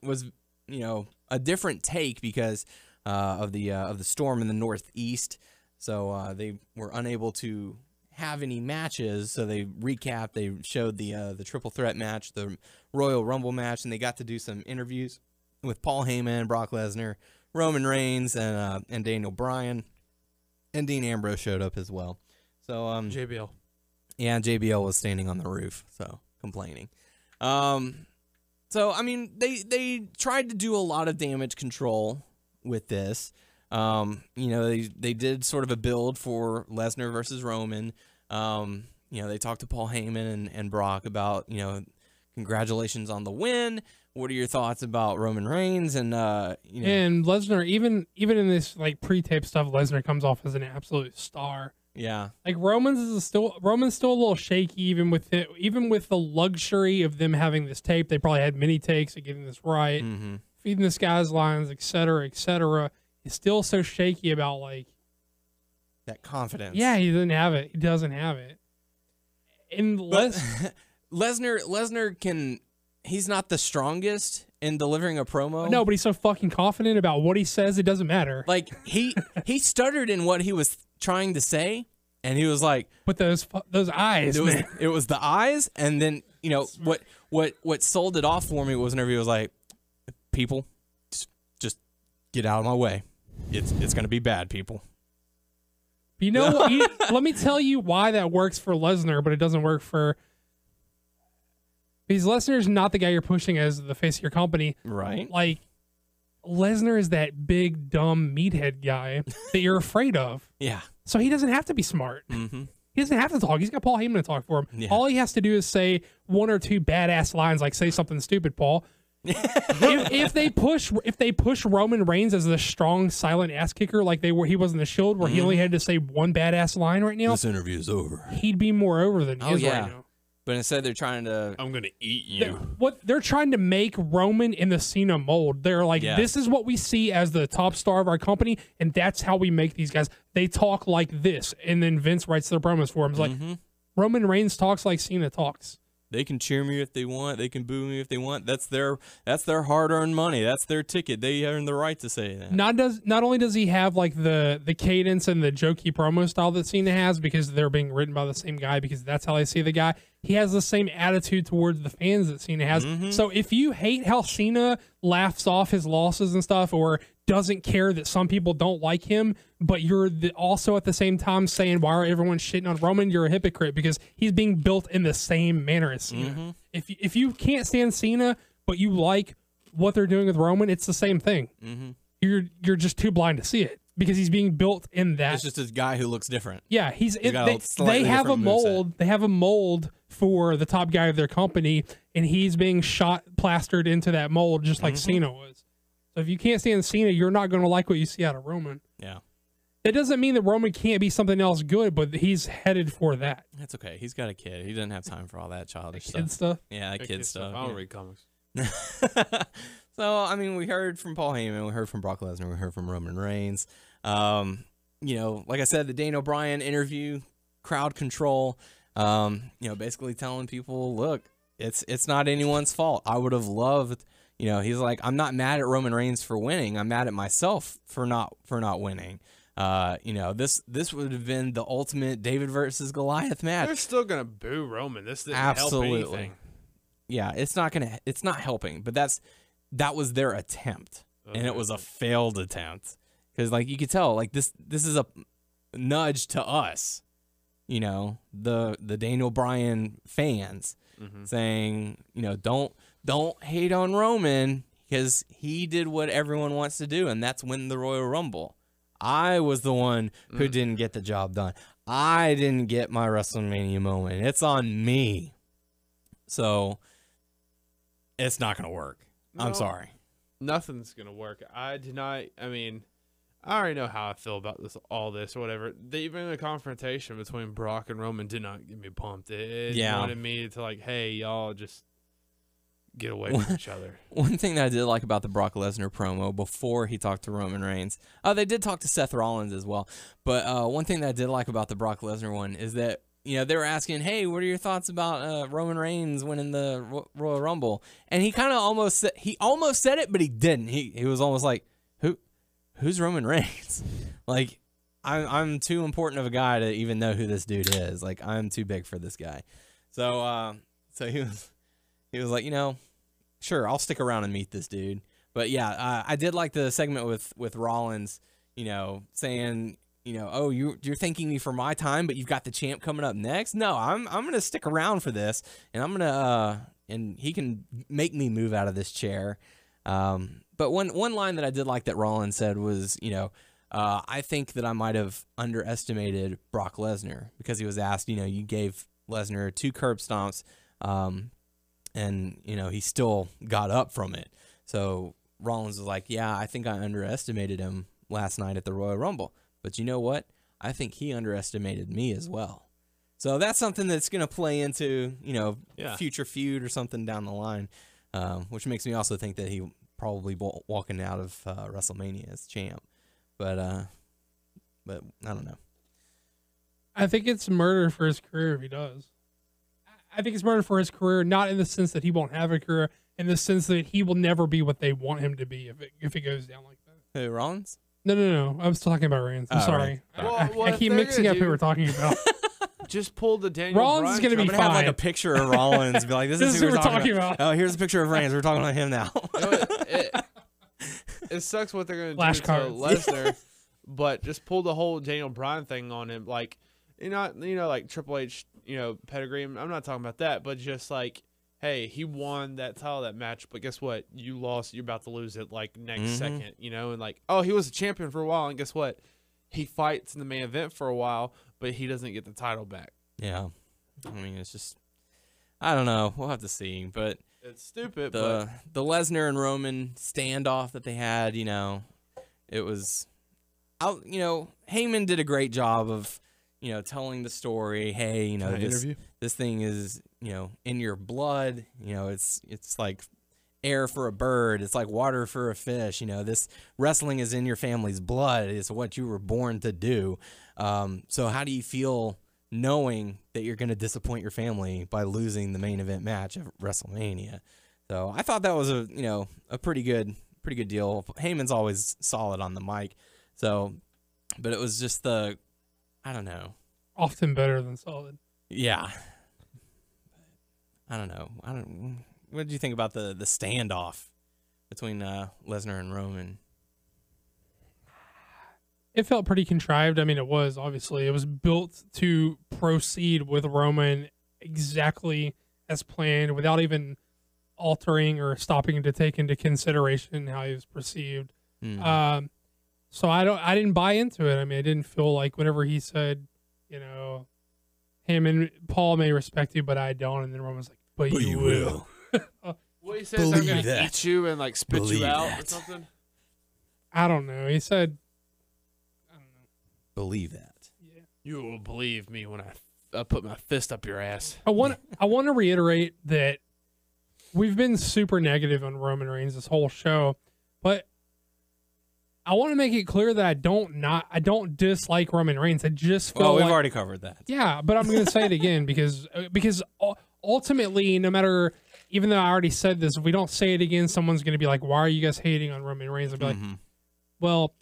a different take because of the storm in the Northeast. So they were unable to have any matches. So they recapped. They showed the triple threat match, the Royal Rumble match, and they got to do some interviews with Paul Heyman, Brock Lesnar, Roman Reigns, and Daniel Bryan, and Dean Ambrose showed up as well. So JBL. Yeah, JBL was standing on the roof, so complaining. So I mean, they tried to do a lot of damage control with this. They did sort of a build for Lesnar versus Roman. They talked to Paul Heyman and Brock about, congratulations on the win. What are your thoughts about Roman Reigns? And Lesnar, even in this like pre-tape stuff, Lesnar comes off as an absolute star. Yeah. Like Roman's still a little shaky, even with the luxury of them having this tape. They probably had many takes of getting this right, feeding this guy's lines, et cetera, et cetera. He's still so shaky about like that confidence. Yeah, he doesn't have it. He doesn't have it. And Lesnar can. He's not the strongest in delivering a promo. No, but he's so fucking confident about what he says. It doesn't matter. Like he stuttered in what he was trying to say, and he was like, "But those eyes." It was the eyes, and then what sold it off for me was whenever he was like, "People, just get out of my way. It's gonna be bad, people." You know what? Let me tell you why that works for Lesnar, but it doesn't work for. Because Lesnar's not the guy you're pushing as the face of your company. Right. Like, Lesnar is that big, dumb meathead guy that you're afraid of. Yeah. So he doesn't have to be smart. Mm-hmm. He doesn't have to talk. He's got Paul Heyman to talk for him. Yeah. All he has to do is say one or two badass lines, like say something stupid, Paul. if they push Roman Reigns as the strong, silent ass kicker, like he was in the Shield, where he only had to say one badass line right now, This interview is over. he'd be more over than he is right now. But instead, they're trying to. I'm gonna eat you. They're trying to make Roman in the Cena mold. They're like, this is what we see as the top star of our company, and that's how we make these guys. They talk like this, and then Vince writes their promos for him. It's like Roman Reigns talks like Cena talks. They can cheer me if they want. They can boo me if they want. That's their hard-earned money. That's their ticket. They earn the right to say that. Not only does he have like the cadence and the jokey promo style that Cena has, because they're being written by the same guy, because that's how they see the guy. He has the same attitude towards the fans that Cena has. So if you hate how Cena laughs off his losses and stuff, or doesn't care that some people don't like him, but you're also at the same time saying, why are everyone shitting on Roman? You're a hypocrite, because he's being built in the same manner as Cena. If you can't stand Cena, but you like what they're doing with Roman, it's the same thing. You're just too blind to see it, because he's being built in that. It's just a guy who looks different. Yeah, they have a different mold. They have a mold for the top guy of their company, and he's being plastered into that mold just like Cena was. So if you can't stand Cena, you're not going to like what you see out of Roman. Yeah. That doesn't mean that Roman can't be something else good, but he's headed for that. That's okay. He's got a kid. He doesn't have time for all that childish Kid stuff. Yeah, that kid stuff. I don't read comics. So, I mean, we heard from Paul Heyman, we heard from Brock Lesnar, we heard from Roman Reigns. Like I said, the Daniel Bryan interview, crowd control, basically telling people, look, it's not anyone's fault. I would have loved, he's like, I'm not mad at Roman Reigns for winning. I'm mad at myself for not winning. This would have been the ultimate David versus Goliath match. They're still gonna boo Roman. This didn't Absolutely. help anything. Yeah, it's not helping, but that was their attempt, and it was a failed attempt, because like you could tell, like this is a nudge to us, the Daniel Bryan fans saying, don't hate on Roman, because he did what everyone wants to do, and that's win the Royal Rumble. I was the one who didn't get the job done. I didn't get my WrestleMania moment. It's on me. So it's not going to work. No, I'm sorry. Nothing's going to work. I already know how I feel about all this or whatever. Even the confrontation between Brock and Roman did not get me pumped. It wanted me to like, hey, y'all just get away from each other. One thing that I did like about the Brock Lesnar promo before he talked to Roman Reigns, they did talk to Seth Rollins as well, but one thing that I did like about the Brock Lesnar one is that, they were asking, hey, what are your thoughts about Roman Reigns winning the Royal Rumble? And he kind of almost said it, but he didn't. He was almost like, who's Roman Reigns? Like, I'm too important of a guy to even know who this dude is. Like, I'm too big for this guy. So he was like, sure, I'll stick around and meet this dude. But yeah, I did like the segment with Rollins, saying, oh, you're thanking me for my time, but you've got the champ coming up next. No, I'm gonna stick around for this, and I'm gonna and he can make me move out of this chair. But one line that I did like that Rollins said was, I think that I might have underestimated Brock Lesnar, because he was asked, you gave Lesnar 2 curb stomps, and he still got up from it. So Rollins was like, yeah, I think I underestimated him last night at the Royal Rumble. But you know what? I think he underestimated me as well. So that's something that's going to play into, future feud or something down the line, which makes me also think that he probably walking out of WrestleMania as champ. But I don't know. I think it's murder for his career if he does. I think it's murder for his career, not in the sense that he won't have a career, in the sense that he will never be what they want him to be if it goes down like that. Who, Rollins? No. I was talking about Reigns. I'm sorry. Right. I keep mixing up who we're talking about. Just pull the Daniel Rollins Bryan is going to be I'm fine. gonna have like a picture of Rollins. Be like, this is who we're talking about. Oh, here's a picture of Reigns. We're talking about him now. It sucks what they're going to do to Flashcards. Lesnar, but just pull the whole Daniel Bryan thing on him. Like, like Triple H, pedigree. I'm not talking about that, but just like hey, he won that title, that match, but guess what? You lost. You're about to lose it like next second, you know? And like, oh, he was a champion for a while, and guess what? He fights in the main event for a while, but he doesn't get the title back. Yeah. I mean, it's just, I don't know. We'll have to see. But it's stupid. The Lesnar and Roman standoff that they had, you know, it was, you know, Heyman did a great job of, you know, telling the story. Hey, you know, this thing is, you know, in your blood. You know, it's like air for a bird. It's like water for a fish. You know, this wrestling is in your family's blood. It's what you were born to do. So how do you feel knowing that you're going to disappoint your family by losing the main event match of WrestleMania? So I thought that was a, you know, a pretty good deal. Heyman's always solid on the mic. So, but it was just the, I don't know. Often better than solid. Yeah. I don't know. What did you think about the standoff between Lesnar and Roman? It felt pretty contrived. I mean, it was, obviously. It was built to proceed with Roman exactly as planned without even altering or stopping to take into consideration how he was perceived. So I didn't buy into it. I mean, I didn't feel like whenever he said, you know, him and Paul may respect you, but I don't. And then Roman was like, but you will. What he says, I'm going to eat you and like spit you out or something? I don't know. He said, I don't know. Believe that. Yeah. You will believe me when I put my fist up your ass. I want to reiterate that we've been super negative on Roman Reigns this whole show, but I want to make it clear that I don't dislike Roman Reigns. I just feel we've already covered that. Yeah, but I'm going to say it again because ultimately, no matter, even though I already said this, if we don't say it again, someone's going to be like, "Why are you guys hating on Roman Reigns?" I'll be like, "Well,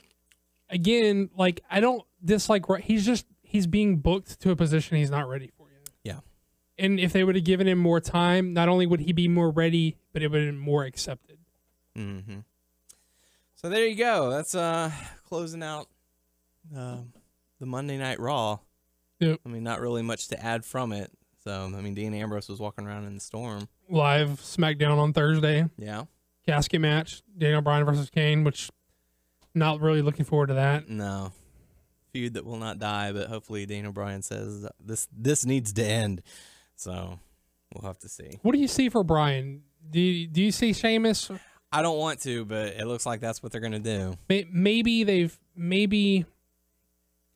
again, like I don't dislike. He's being booked to a position he's not ready for yet. Yeah, and if they would have given him more time, not only would he be more ready, but it would have been more accepted." So there you go. That's closing out the Monday Night Raw. Yep. I mean, not really much to add from it. So, I mean, Dean Ambrose was walking around in the storm. Live SmackDown on Thursday. Yeah. Casket match, Daniel Bryan versus Kane, which not really looking forward to that. No. Feud that will not die, but hopefully Daniel Bryan says this needs to end. So, we'll have to see. What do you see for Bryan? Do you see Sheamus? I don't want to, but it looks like that's what they're going to do. Maybe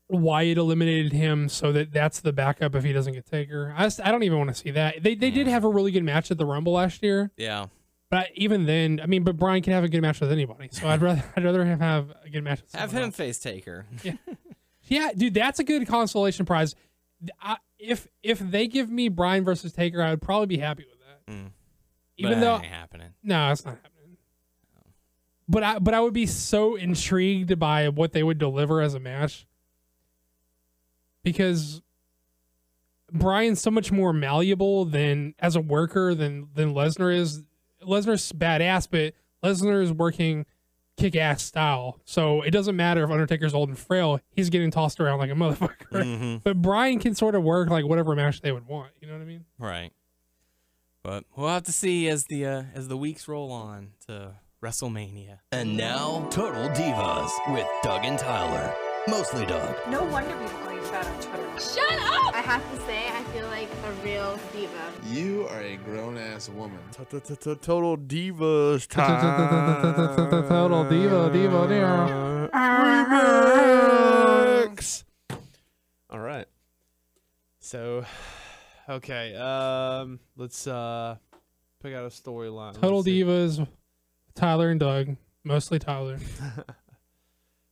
Wyatt eliminated him so that's the backup if he doesn't get Taker. I don't even want to see that. They did have a really good match at the Rumble last year. Yeah. But even then, I mean, but Bryan can have a good match with anybody. So I'd rather have a good match with someone Have him else. face Taker. Yeah. Yeah, dude, that's a good consolation prize. If they give me Bryan versus Taker, I would probably be happy with that. Even though ain't happening. No, it's not happening. But I would be so intrigued by what they would deliver as a match because Bryan's so much more malleable than as a worker than Lesnar is. Lesnar's badass, but Lesnar is working kick-ass style. So it doesn't matter if Undertaker's old and frail, he's getting tossed around like a motherfucker. But Bryan can sort of work like whatever match they would want. You know what I mean? Right. But we'll have to see as the weeks roll on to WrestleMania. And now, Total Divas with Doug and Tyler. Mostly Doug. No wonder people call you fat on Twitter. Shut up! I have to say, I feel like a real diva. You are a grown-ass woman. Total Divas time. Total diva. Remix. All right. So, okay. Let's pick out a storyline. Total Divas, Tyler and Doug. Mostly Tyler.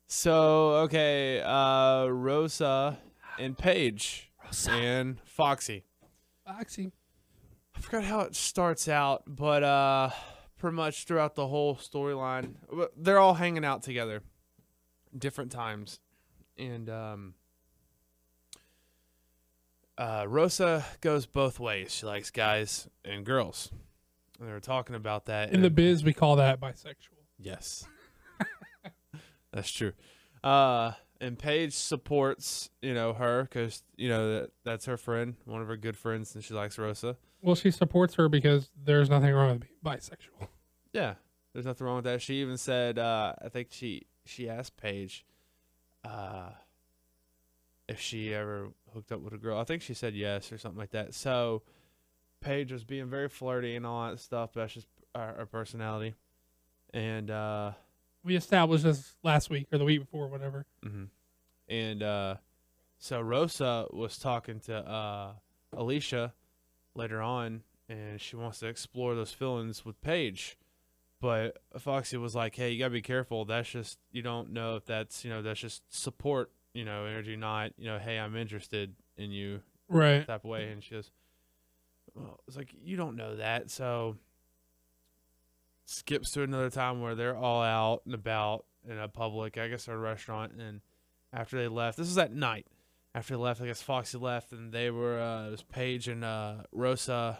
So, okay, Rosa and Paige and Foxy. I forgot how it starts out, but pretty much throughout the whole storyline, they're all hanging out together, different times, and Rosa goes both ways. She likes guys and girls. And they were talking about that. In the biz, we call that bisexual. Yes. That's true. And And Paige supports, her because, that's her friend, one of her good friends, and she likes Rosa. Well, she supports her because there's nothing wrong with being bisexual. Yeah, there's nothing wrong with that. She even said, I think she asked Paige if she ever hooked up with a girl. I think she said yes or something like that. So Paige was being very flirty and all that stuff, but that's just her personality. And we established this last week or the week before, whatever. Mm-hmm. And so Rosa was talking to Alicia later on, and she wants to explore those feelings with Paige. But Foxy was like, hey, you got to be careful. That's just, you don't know if that's, that's just support, energy, not, hey, I'm interested in you. Right. Type of way. And she goes, well, it's like, you don't know that. So skips to another time where they're all out and about in a public, I guess, or a restaurant. And after they left, this was at night. After they left, I guess Foxy left, and they were, it was Paige and Rosa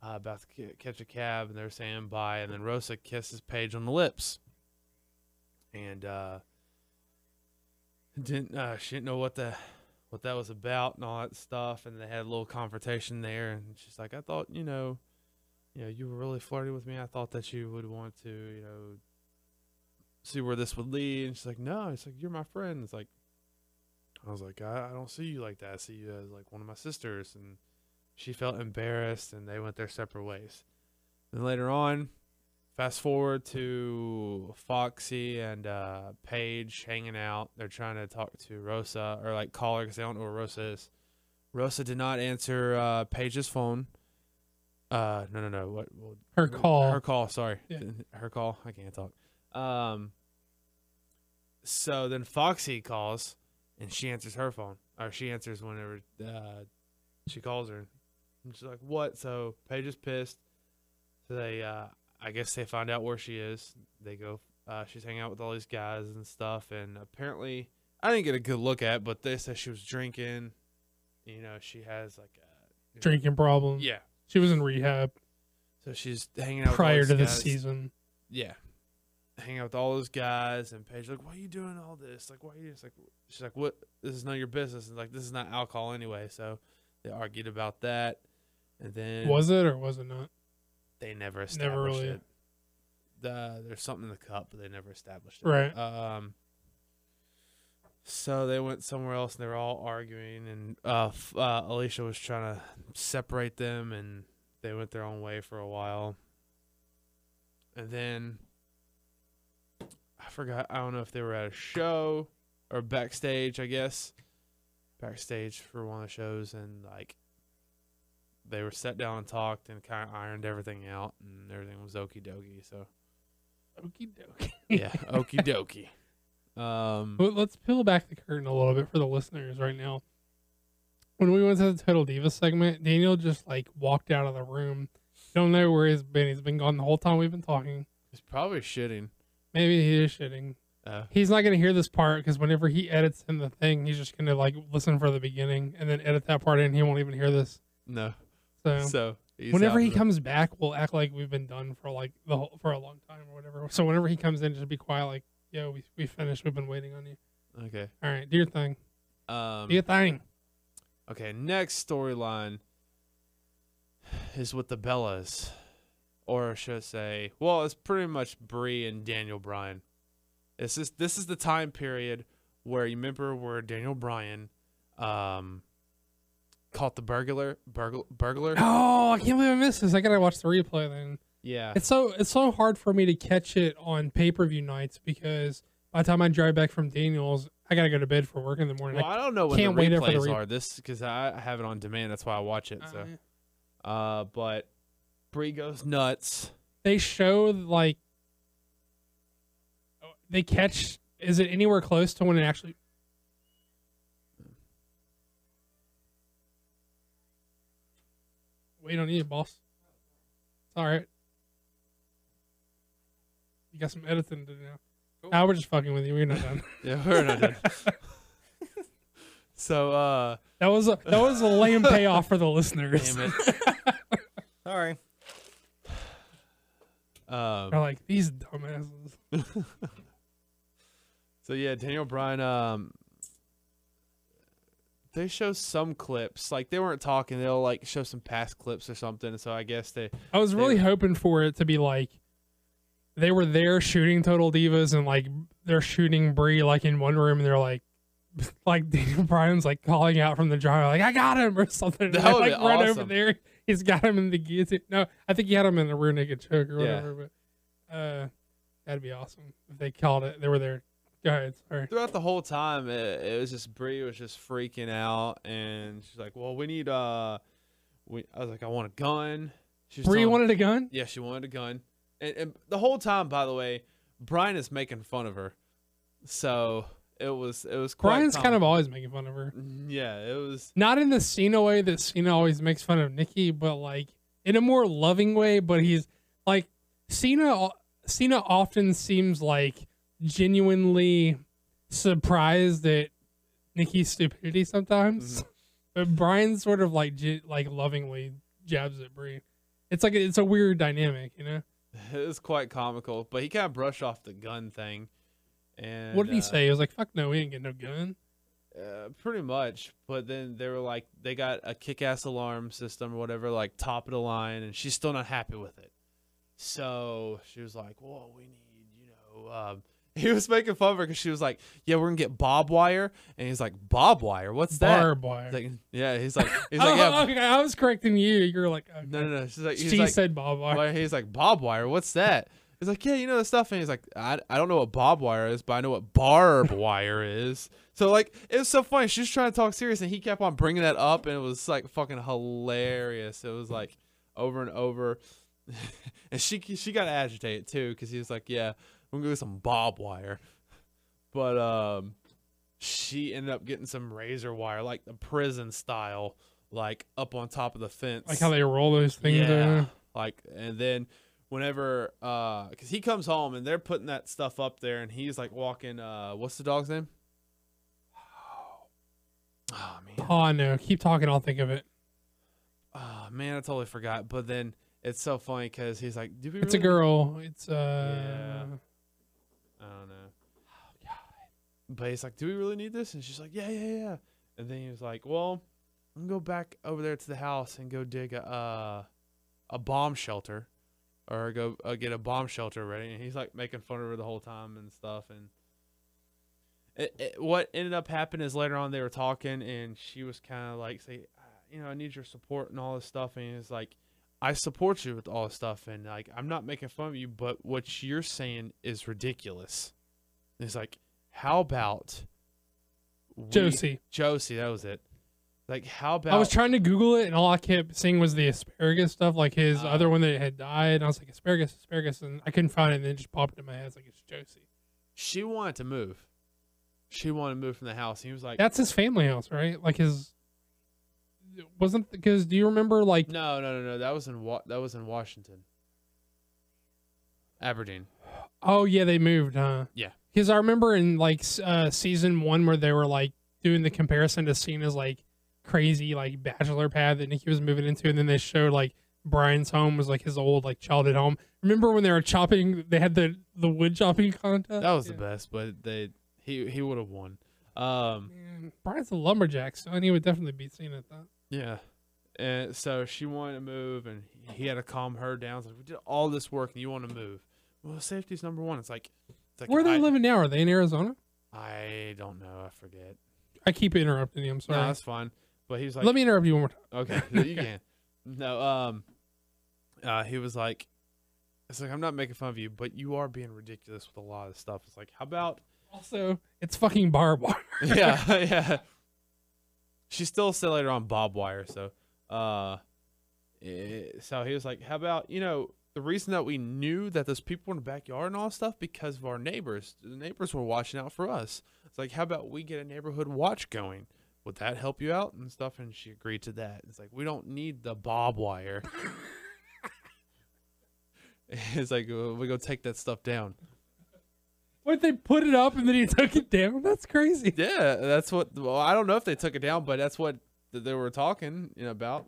about to catch a cab, and they were saying bye. And then Rosa kisses Paige on the lips. And she didn't know what that was about and all that stuff. And they had a little confrontation there. And she's like, I thought, you were really flirty with me. I thought that you would want to, see where this would lead. And she's like, no. It's like, you're my friend. It's like, I was like, I don't see you like that. I see you as like one of my sisters. And she felt embarrassed, and they went their separate ways. Then later on, fast forward to Foxy and Paige hanging out. They're trying to talk to Rosa, or like call her because they don't know where Rosa is. Rosa did not answer Paige's phone. No. What? Her call. Her call. Sorry. Yeah. Her call. I can't talk. So then Foxy calls, and she answers her phone, or she answers whenever she calls her. And she's like, "What?" So Paige is pissed. So they, I guess they find out where she is. They go. She's hanging out with all these guys and stuff, and apparently, I didn't get a good look at, but they said she was drinking. She has like a drinking problem. Yeah. She was in rehab. So she's hanging out prior with to all these this guys. season. Yeah. Hanging out with all those guys, and Paige like, why are you doing all this? Like, why are you? It's like, she's like, what? This is none of your business. And like, this is not alcohol anyway. So they argued about that, and then Was it or was it not? they never established really. it. There's something in the cup, but they never established it. Right. So they went somewhere else, and they were all arguing, and Alicia was trying to separate them, and they went their own way for a while. And then I forgot. I don't know if they were at a show or backstage, I guess. Backstage for one of the shows, and like they were sat down and talked and kind of ironed everything out, and everything was okie dokie. So Okie dokie. yeah, okie dokie. Well, let's peel back the curtain a little bit for the listeners right now. When we went to the Total Divas segment, Daniel just like walked out of the room. Don't know where he's been. He's been gone the whole time we've been talking. He's probably shitting. Maybe he is shitting. He's not going to hear this part because whenever he edits in the thing, he's just going to like listen for the beginning and then edit that part in. He won't even hear this. No. So he's whenever out he of the- comes back, we'll act like we've been done for like for a long time or whatever. So whenever he comes in, just be quiet, like, yo, we finished. We've been waiting on you. Okay. All right, do your thing. Do your thing. Okay, next storyline is with the Bellas. Or should I say, well, it's pretty much Brie and Daniel Bryan. This is the time period where you remember where Daniel Bryan caught the burglar. Oh, I can't believe I missed this. I gotta watch the replay then. Yeah. It's so hard for me to catch it on pay-per-view nights because by the time I drive back from Daniel's, I gotta go to bed for work in the morning. Well, I don't know when can't the wait for the replays are. This because I have it on demand. That's why I watch it. So, but Brie goes nuts. They show like they catch. Is it anywhere close to when it actually? Wait on you, boss. It's all right. You got some editing to do now. Cool. Nah, we're just fucking with you. We're not done. Yeah, we're not done. So that was a lame payoff for the listeners. damn it. Sorry. They're like these dumbasses. So yeah, Daniel Bryan. They show some clips, like they weren't talking. They'll like show some past clips or something. So I guess I was really hoping for it to be like they were there shooting Total Divas and like they're shooting Brie like in one room and they're like Daniel Bryan's like calling out from the dryer like I got him or something. That and would they, be like run awesome. over there. He's got him in the guillotine. No, I think he had him in the rear naked choke or whatever. But that'd be awesome if they called it. They were there. Go ahead. Sorry. Throughout the whole time, it was just Brie was just freaking out, and she's like, "Well, we need I was like, "I want a gun." Brie wanted a gun? Yeah, she wanted a gun, and the whole time, by the way, Brian is making fun of her, so it was quite. Brian's kind of always making fun of her. Yeah, it was not in the Cena way that Cena always makes fun of Nikki, but like in a more loving way. But he's like Cena often seems like genuinely surprised at Nikki's stupidity sometimes, but Brian sort of like lovingly jabs at Brie. It's like it's a weird dynamic, you know. It was quite comical, but he kind of brushed off the gun thing. And what did he say? He was like, "Fuck no, we ain't getting no gun." Pretty much, but then they were like, they got a kick-ass alarm system or whatever, like top of the line, and she's still not happy with it. So she was like, "Well, we need, he was making fun of her because she was like, "Yeah, we're gonna get barbed wire," and he's like, "Barbed wire? What's that?" Barbed wire. Like, yeah, he's like, "Yeah." Okay, I was correcting you. You're like, okay. No. She's like, she said barbed wire. He's like, "Barbed wire? What's that?" He's like, "Yeah, you know the stuff." And he's like, I don't know what barbed wire is, but I know what barbed wire is. So like, it was so funny. She was trying to talk serious, and he kept on bringing that up, and it was like fucking hilarious. It was like over and over, and she got agitated too because he was like, "Yeah, we're gonna go get some barbed wire," but she ended up getting some razor wire, like the prison style, like up on top of the fence, like how they roll those things. Yeah, like and then. Whenever, because he comes home and they're putting that stuff up there, and he's like walking. What's the dog's name? Oh man. Oh no! Keep talking. I'll think of it. Oh man, I totally forgot. But then it's so funny because he's like, "Do we?" It's a girl. It's Yeah. I don't know. Oh god. But he's like, "Do we really need this?" And she's like, "Yeah." And then he was like, "Well, I'm gonna go back over there to the house and go dig a bomb shelter." Or go get a bomb shelter ready, and he's like making fun of her the whole time and stuff. And what ended up happening is later on they were talking, and she was kind of like, "Say, I need your support and all this stuff." And he's like, "I support you with all this stuff, and like I'm not making fun of you, but what you're saying is ridiculous." And he's like, "How about Josie, that was it. Like, how about?" I was trying to Google it, and all I kept seeing was the asparagus stuff, like his other one that had died. And I was like, asparagus, and I couldn't find it. And then it just popped in my head. It's like, it's Josie. She wanted to move. She wanted to move from the house. He was like, "That's his family house, right? Like his wasn't because do you remember like No. That was in Washington, Aberdeen. Oh yeah, they moved, huh? Yeah. Because I remember in like season 1 where they were like doing the comparison to Cena's like crazy like bachelor pad that Nikki was moving into, and then they showed like Brian's home was like his old like childhood home. Remember when they were chopping? They had the wood chopping contest. That was the best, but he would have won. Man, Brian's a lumberjack, so he would definitely beat Cena at that. Yeah, and so she wanted to move, and he had to calm her down. It's like, "We did all this work, and you want to move? Well, safety's number one." It's like where are they living now? Are they in Arizona? I don't know. I forget. I keep interrupting you. I'm sorry. No, that's fine. But he's like, let me interrupt you one more time. Okay, you can. No, he was like, "It's like I'm not making fun of you, but you are being ridiculous with a lot of stuff." It's like, how about? Also, it's fucking barbed wire. yeah. She still said later on barbed wire. So, so he was like, "How about the reason that we knew that there's people in the backyard and all that stuff because of our neighbors. The neighbors were watching out for us. It's like, how about we get a neighborhood watch going? Would that help you out and stuff?" And she agreed to that. It's like, we don't need the barbed wire. It's like, we go take that stuff down. What, they put it up and then he took it down? That's crazy. Yeah, that's what. Well, I don't know if they took it down, but that's what they were talking about.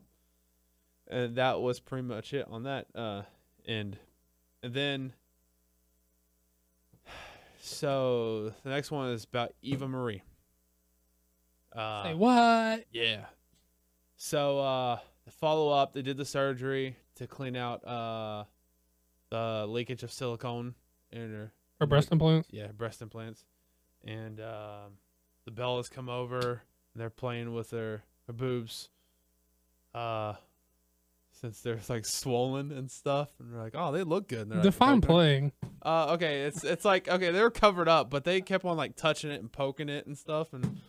And that was pretty much it on that end. And then So the next one is about Eva Marie. Say what? Yeah. So the follow up, they did the surgery to clean out the leakage of silicone in Or breast implants? Yeah, breast implants. And the Bellas come over. And they're playing with her boobs. Since they're like swollen and stuff, and they're like, oh, they look good. And they're Define like, playing. Okay, it's like, okay, they were covered up, but they kept on like touching it and poking it and stuff, and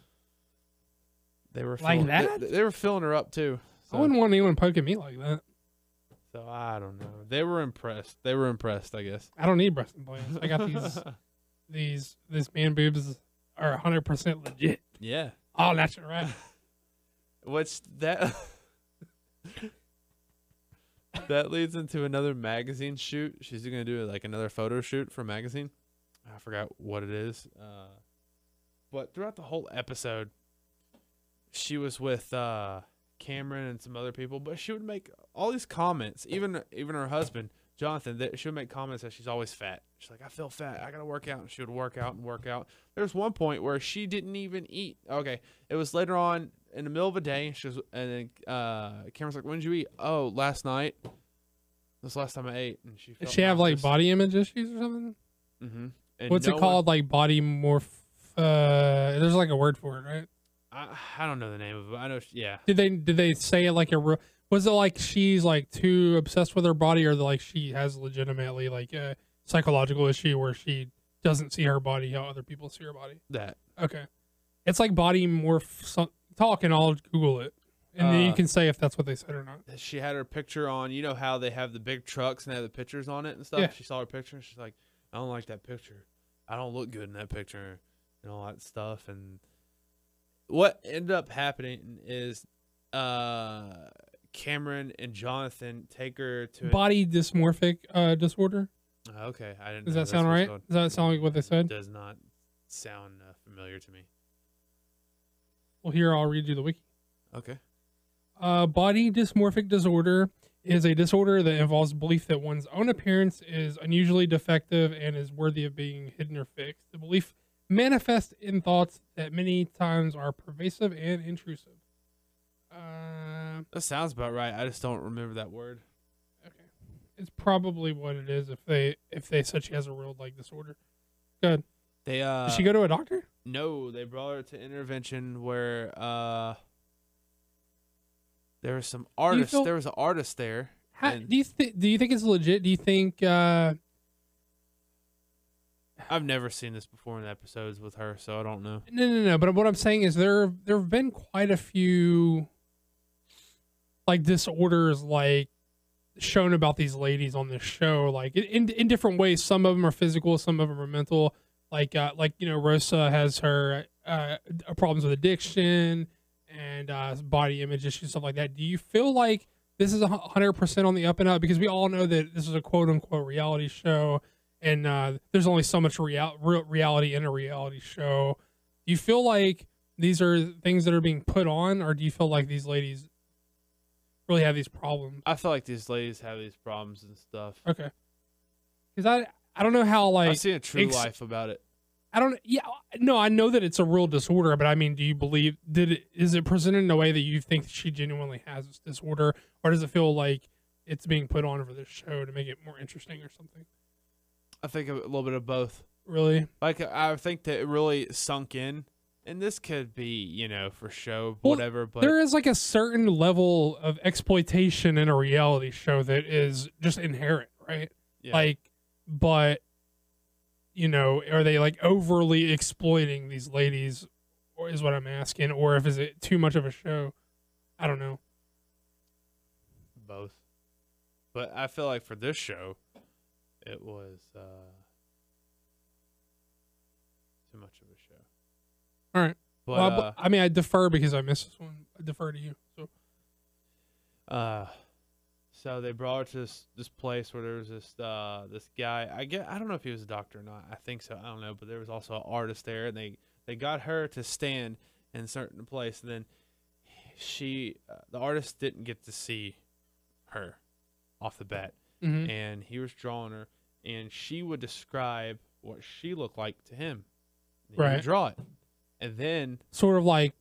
they were Like that? They were filling her up too. So, I wouldn't want anyone poking me like that. so I don't know. They were impressed. They were impressed, I guess. I don't need breast implants. I got these man boobs are 100% legit. Yeah. All natural, right? Which that that leads into another magazine shoot. She's gonna do like another photo shoot for a magazine. I forgot what it is. But throughout the whole episode, she was with Cameron and some other people, but she would make all these comments. Even her husband, Jonathan, she would make comments that she's always fat. She's like, I feel fat. I gotta work out. And she would work out and work out. There's one point where she didn't even eat. Okay, it was later on in the middle of the day. And then Cameron's like, when did you eat? Oh, last night. This last time I ate. And she felt Does she have like nauseous. body image issues or something? Mm-hmm. And What's it called? Like body morph. There's like a word for it, right? I don't know the name of it. But I know. Yeah. Did they say it like a real? Was it like she's like too obsessed with her body, or like she has legitimately like a psychological issue where she doesn't see her body how other people see her body? That. Okay, it's like body morph. Talk and I'll Google it, and then you can say if that's what they said or not. She had her picture on. You know how they have the big trucks and they have the pictures on it and stuff. Yeah. She saw her picture and she's like, I don't like that picture. I don't look good in that picture and all that stuff. And what ended up happening is Cameron and Jonathan take her to Body dysmorphic disorder. Okay, I didn't. Does know that this sound was right? called- Does that sound like what they said? Does not sound familiar to me. Well, here I'll read you the wiki. Okay. Body dysmorphic disorder is a disorder that involves belief that one's own appearance is unusually defective and is worthy of being hidden or fixed. The belief manifests in thoughts that many times are pervasive and intrusive. That sounds about right. I just don't remember that word. Okay, it's probably what it is if they said she has a real like disorder. Good. They Did she go to a doctor? No, they brought her to intervention where there was some artists. There was an artist there. Do you think it's legit? Do you think? I've never seen this before in episodes with her, so I don't know. No. But what I'm saying is there have been quite a few like disorders like shown about these ladies on this show, like in different ways. Some of them are physical, some of them are mental. Like Rosa has her problems with addiction and body image issues, stuff like that. Do you feel like this is 100% on the up and up? Because we all know that this is a quote unquote reality show, and there's only so much reality in a reality show. Do you feel like these are things that are being put on, or do you feel like these ladies really have these problems? I feel like these ladies have these problems and stuff. Okay. Because I don't know how, like, I've seen a true life about it. I know that it's a real disorder, but I mean, do you believe is it presented in a way that you think she genuinely has this disorder, or does it feel like it's being put on for this show to make it more interesting or something? I think a little bit of both. Really? Like, I think that it really sunk in, and this could be, for show, Well, whatever. But there is like a certain level of exploitation in a reality show that is just inherent, right? Yeah. Like, but are they like overly exploiting these ladies, or is what I'm asking, or is it too much of a show? I don't know. both. But I feel like for this show, it was too much of a show. All right. But, Well, I defer because I missed this one. I defer to you. So they brought her to this place where there was this guy. I don't know if he was a doctor or not. I think so. I don't know. But there was also an artist there, and they got her to stand in a certain place. And then the artist didn't get to see her off the bat, Mhm. and he was drawing her, and she would describe what she looked like to him. And Right. He would draw it, and then Sort of like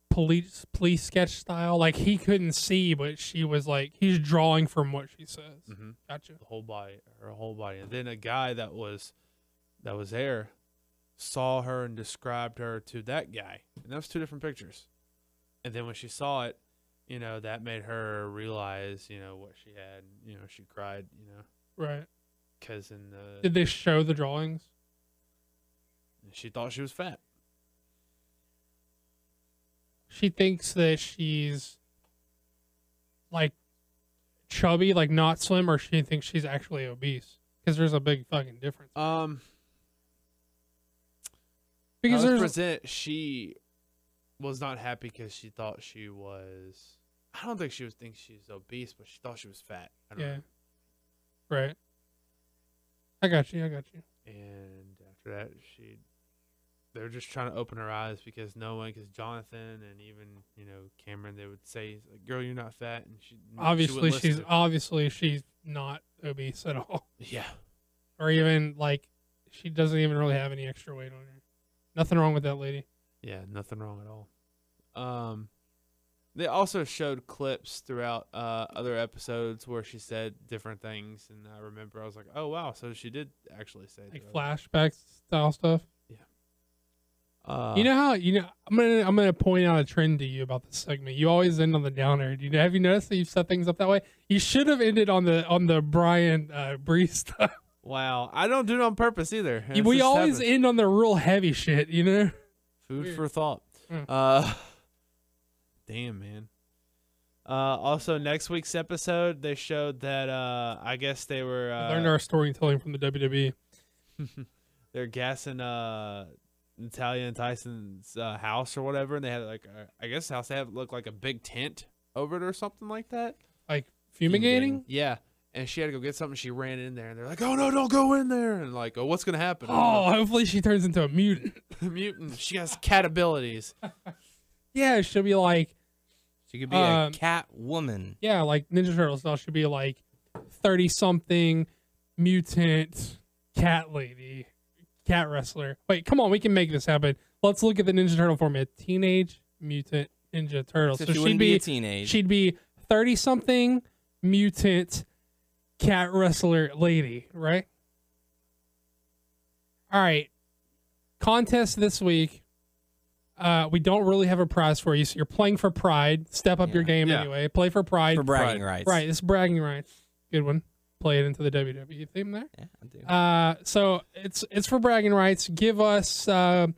police sketch style. Like he couldn't see, but she was like he's drawing from what she says. Gotcha. the whole body, her whole body, and then a guy that was there saw her and described her to that guy, and that was 2 different pictures. And then when she saw it, that made her realize, what she had. She cried, Right. because in the Did they show the drawings? she thought she was fat. She thinks that she's like chubby, like not slim, or she thinks she's actually obese. Because there's a big fucking difference. Because she was not happy because she thought she was. I don't think she thinks she's obese, but she thought she was fat. I don't know. Right. I got you. And after that, they're just trying to open her eyes because Jonathan and even Cameron, they would say, like, "Girl, you're not fat," and Obviously she's not obese at all. Yeah. Or even like she doesn't even really have any extra weight on her. Nothing wrong with that lady. Yeah, nothing wrong at all. They also showed clips throughout other episodes where she said different things, and I remember I was like, "Oh wow!" So she did actually say Like that. flashback style stuff. Yeah. I'm gonna point out a trend to you about this segment. You always end on the downer. Have you noticed that you've set things up that way? You should have ended on the Brian Bree stuff. Wow, I don't do it on purpose either. We always end on the real heavy shit, Food Weird. for thought. Damn, man. Also, next week's episode, they showed that I guess they were learned our storytelling from the WWE. They're gassing Natalia and Tyson's house or whatever, and they had I guess house they have looked like a big tent over it or something like that. Like fumigating? Yeah. And she had to go get something. She ran in there, and they're like, "Oh no, don't go in there!" And like, "Oh, what's gonna happen?" Oh, hopefully she turns into a mutant. Mutant. She has cat abilities. Yeah, she'll be like. She could be a cat woman. Yeah, like Ninja Turtles style. She'll be like 30-something mutant cat lady, cat wrestler. Wait, come on, we can make this happen. Let's look at the Ninja Turtle format. Teenage Mutant Ninja Turtles. So she wouldn't be a teenage. She'd be 30-something mutant cat wrestler lady, right? All right. Contest this week. We don't really have a prize for you, so you're playing for pride. Step up your game anyway. Play for pride. For bragging rights. Right, it's bragging rights. Good one. Play it into the WWE theme there. Yeah, I do. So it's for bragging rights. Give us what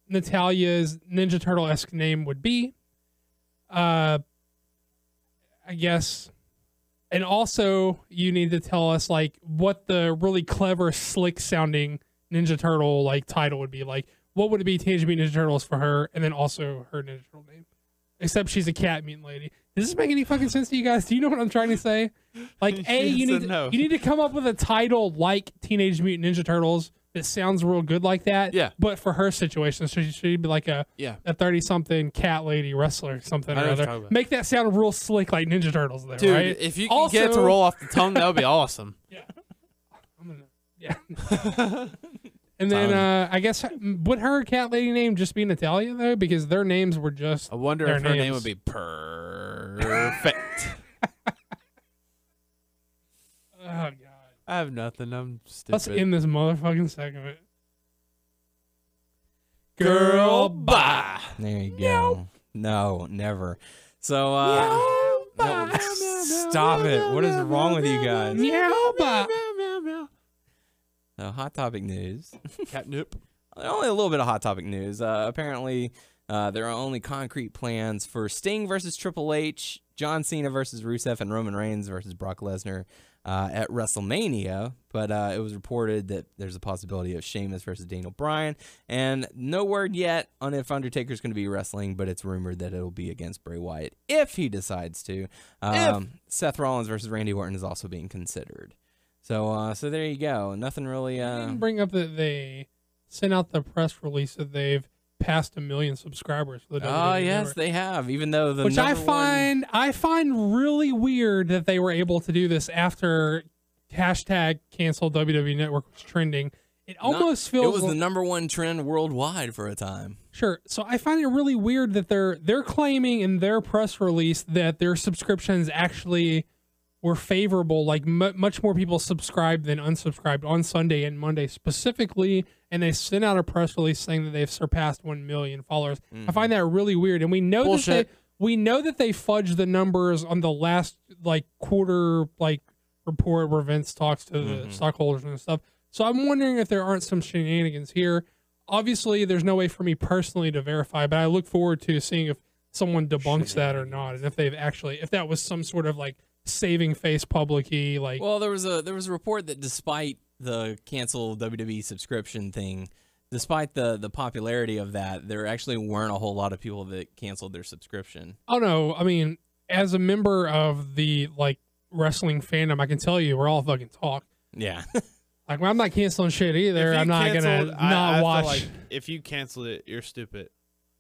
Natalia's Ninja Turtle-esque name would be. I guess. And also, you need to tell us like what the really clever, slick-sounding Ninja Turtle like title would be. Like, what would it be? Teenage Mutant Ninja Turtles for her, and then also her Ninja Turtle name. Except she's a cat mutant lady. Does this make any fucking sense to you guys? Do you know what I'm trying to say? Like, you need to come up with a title like Teenage Mutant Ninja Turtles that sounds real good like that. Yeah. But for her situation, so she'd be like a 30-something cat lady wrestler or something or other. Make that sound real slick like Ninja Turtles there, dude, right? if you can get it to roll off the tongue, that would be awesome. Yeah. And then I guess would her cat lady name just be Natalia though? Because their names were just. I wonder their if her name names. would be perfect. Oh god. I have nothing. I'm stupid. Let's end this motherfucking segment. Girl, bye. There you go. No, never. So, no, stop it. What is wrong with you guys? Meow, bye. So, hot topic news. Catnip. Only a little bit of hot topic news. Apparently, there are only concrete plans for Sting versus Triple H, John Cena versus Rusev, and Roman Reigns versus Brock Lesnar at WrestleMania. But it was reported that there's a possibility of Sheamus versus Daniel Bryan. And no word yet on if Undertaker's going to be wrestling, but it's rumored that it'll be against Bray Wyatt if he decides to. Seth Rollins versus Randy Orton is also being considered. So there you go. Nothing really. Didn't bring up that they sent out the press release that they've passed 1 million subscribers for the WWE. Oh yes, they have. Even though which I find really weird that they were able to do this after hashtag cancel WWE Network was trending. It almost feels it was like, the #1 trend worldwide for a time. Sure. So I find it really weird that they're claiming in their press release that their subscriptions actually were favorable. Like much more people subscribed than unsubscribed on Sunday and Monday specifically, and they sent out a press release saying that they've surpassed 1 million followers. I find that really weird, and we know that they fudged the numbers on the last like quarter like report where Vince talks to the stockholders and stuff. So I'm wondering if there aren't some shenanigans here. Obviously, there's no way for me personally to verify, but I look forward to seeing if someone debunks that or not, and if that was some sort of like saving face public-y, like. Well, there was a report that despite the cancel WWE subscription thing, despite the popularity of that, there actually weren't a whole lot of people that canceled their subscription. Oh no, I mean, as a member of the like wrestling fandom, I can tell you we're all fucking talk. Yeah. Like, well, I'm not canceling shit either. I'm not gonna not watch. Feel like if you canceled it, you're stupid.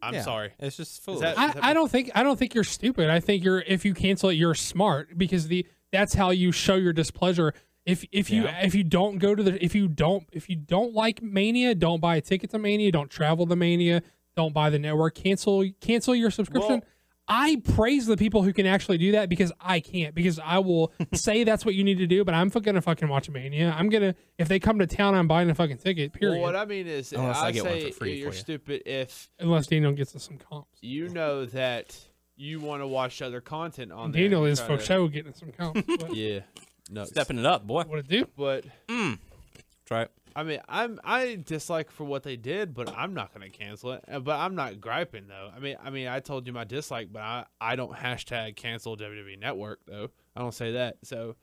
I'm sorry. It's just foolish. I don't think you're stupid. I think if you cancel it, you're smart because that's how you show your displeasure. If you don't go to the if you don't like Mania, don't buy a ticket to Mania, don't travel to Mania, don't buy the network, cancel your subscription. Well, I praise the people who can actually do that because I can't. Because I will say that's what you need to do, but I'm gonna fucking watch Mania. If they come to town, I'm buying a fucking ticket. Period. Well, what I mean is, I get one say for free you're for you. stupid unless Daniel gets us some comps. you know that you want to watch other content on there. Daniel and is try for to- show getting us some comps. But Yeah, no, Stepping it up, boy. what it do? But Try it. I mean, I dislike for what they did, but I'm not gonna cancel it. But I'm not griping though. I mean, I told you my dislike, but I don't hashtag cancel WWE Network though. I don't say that. So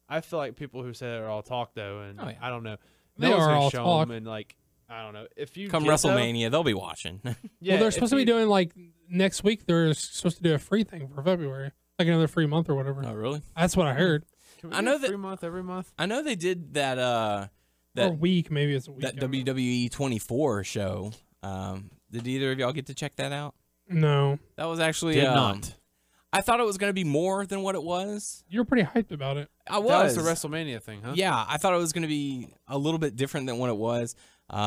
I feel like people who say that are all talk though, and I don't know. They No one's are gonna all show talk. them, and like I don't know if you Come get, though- WrestleMania, they'll be watching. yeah, Well, they're if supposed to be you- doing like next week. They're supposed to do a free thing for February, like another free month or whatever. Oh, really? That's what I heard. Can we I do know a that- free month every month. I know they did that Or a week, maybe it's a week. that I don't know. WWE 24 show. Did either of y'all get to check that out? No, That was actually Did not. I thought it was going to be more than what it was. you were pretty hyped about it. I was. That was the WrestleMania thing, huh? Yeah, I thought it was going to be a little bit different than what it was. But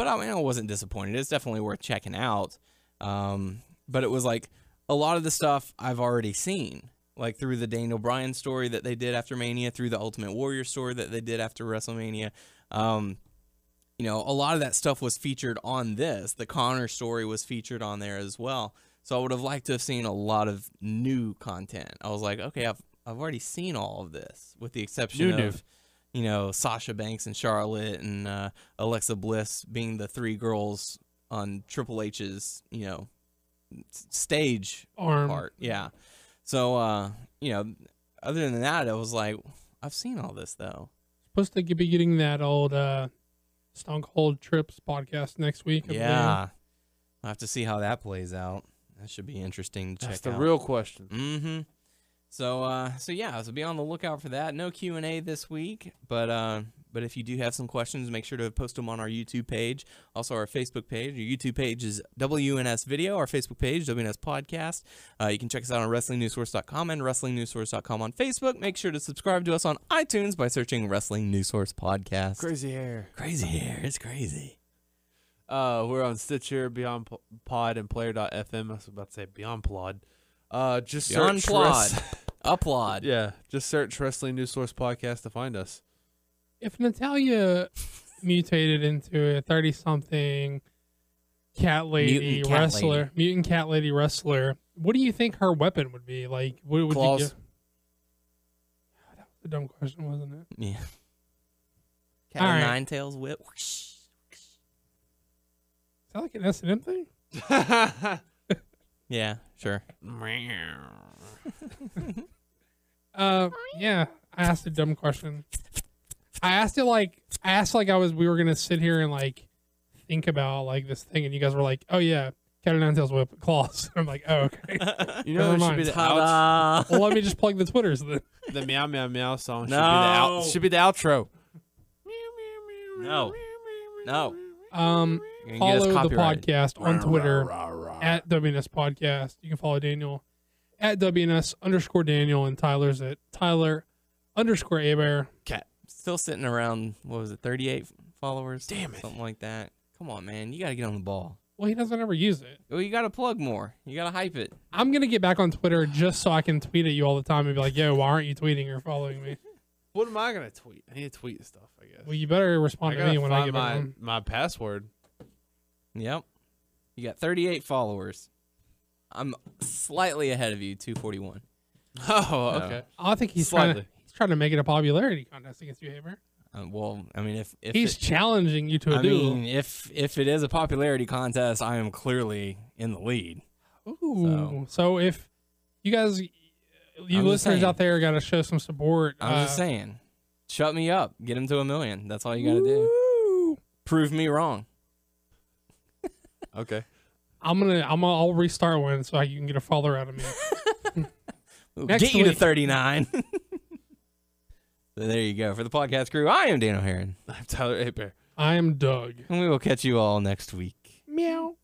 I mean, I wasn't disappointed. It's definitely worth checking out. But it was like a lot of the stuff I've already seen, like through the Daniel Bryan story that they did after Mania, through the Ultimate Warrior story that they did after WrestleMania. You know, a lot of that stuff was featured on this. The Connor story was featured on there as well. So I would have liked to have seen a lot of new content. I was like, okay, I've already seen all of this, with the exception of, you know, Sasha Banks and Charlotte and Alexa Bliss being the three girls on Triple H's, you know, stage Arm. part. Yeah. So, you know, other than that, I was like, I've seen all this though. Supposed to be getting that old Stone Cold Trips podcast next week. I believe. Yeah. I'll have to see how that plays out. That should be interesting to That's check the out. real question. Mm-hmm. So yeah, so be on the lookout for that. No Q&A this week, but if you do have some questions, make sure to post them on our YouTube page, also our Facebook page. Our YouTube page is WNS Video, our Facebook page, WNS Podcast. You can check us out on WrestlingNewsSource.com and WrestlingNewsSource.com on Facebook. Make sure to subscribe to us on iTunes by searching Wrestling News Source Podcast. Crazy hair. Crazy hair, it's crazy. We're on Stitcher, Beyond Pod, and Player.fm. I was about to say Beyond Plod. Just Beyond search Plod. Applaud. Yeah, just search Wrestling News Source Podcast to find us. If Natalia mutated into a 30-something cat lady Mutant cat wrestler, lady. mutant cat lady wrestler, what do you think her weapon would be? Like, what would Claws. you give? That was a dumb question, wasn't it? Yeah. Cat All of right. Nine Tails whip. Is that like an S&M thing? Yeah, sure. Yeah, I asked a dumb question. I asked like we were gonna sit here and like think about like this thing, and you guys were like, "Oh yeah, cat of nine tails whip claws." I'm like, "Oh okay." You know, Never it should be mind. the Ta-da. Well, let me just plug the Twitters then. the meow meow meow song. No. Should be the outro. No. No. Um, You're gonna get us follow the copyrighted. podcast on Twitter at WNS Podcast. You can follow Daniel at WNS_Daniel, and Tyler's at Tyler_Abear. Cat. Still sitting around, what was it, 38 followers? Damn it. Something like that. Come on, man. You got to get on the ball. Well, he doesn't ever use it. Well, you got to plug more. You got to hype it. I'm going to get back on Twitter just so I can tweet at you all the time and be like, yo, why aren't you tweeting or following me? What am I gonna tweet? I need to tweet stuff, I guess. Well, you better respond to me when I get back on. my password. Yep. You got 38 followers. I'm slightly ahead of you, 241. Oh, okay. I think he's Slightly. trying to make it a popularity contest against you, Haber. Well, I mean, if He's challenging you to a duel. mean, if it is a popularity contest, I am clearly in the lead. Ooh. So if you guys, you I'm just listeners saying. out there, got to show some support. I'm just saying, shut me up, get him to 1 million. That's all you got to do. Woo! Prove me wrong. Okay. I'll restart one so you can get a follower out of me. We'll Next get you to week. 39. So there you go. For the podcast crew, I am Dan O'Haron. I'm Tyler Aper. I am Doug. And we will catch you all next week. Meow.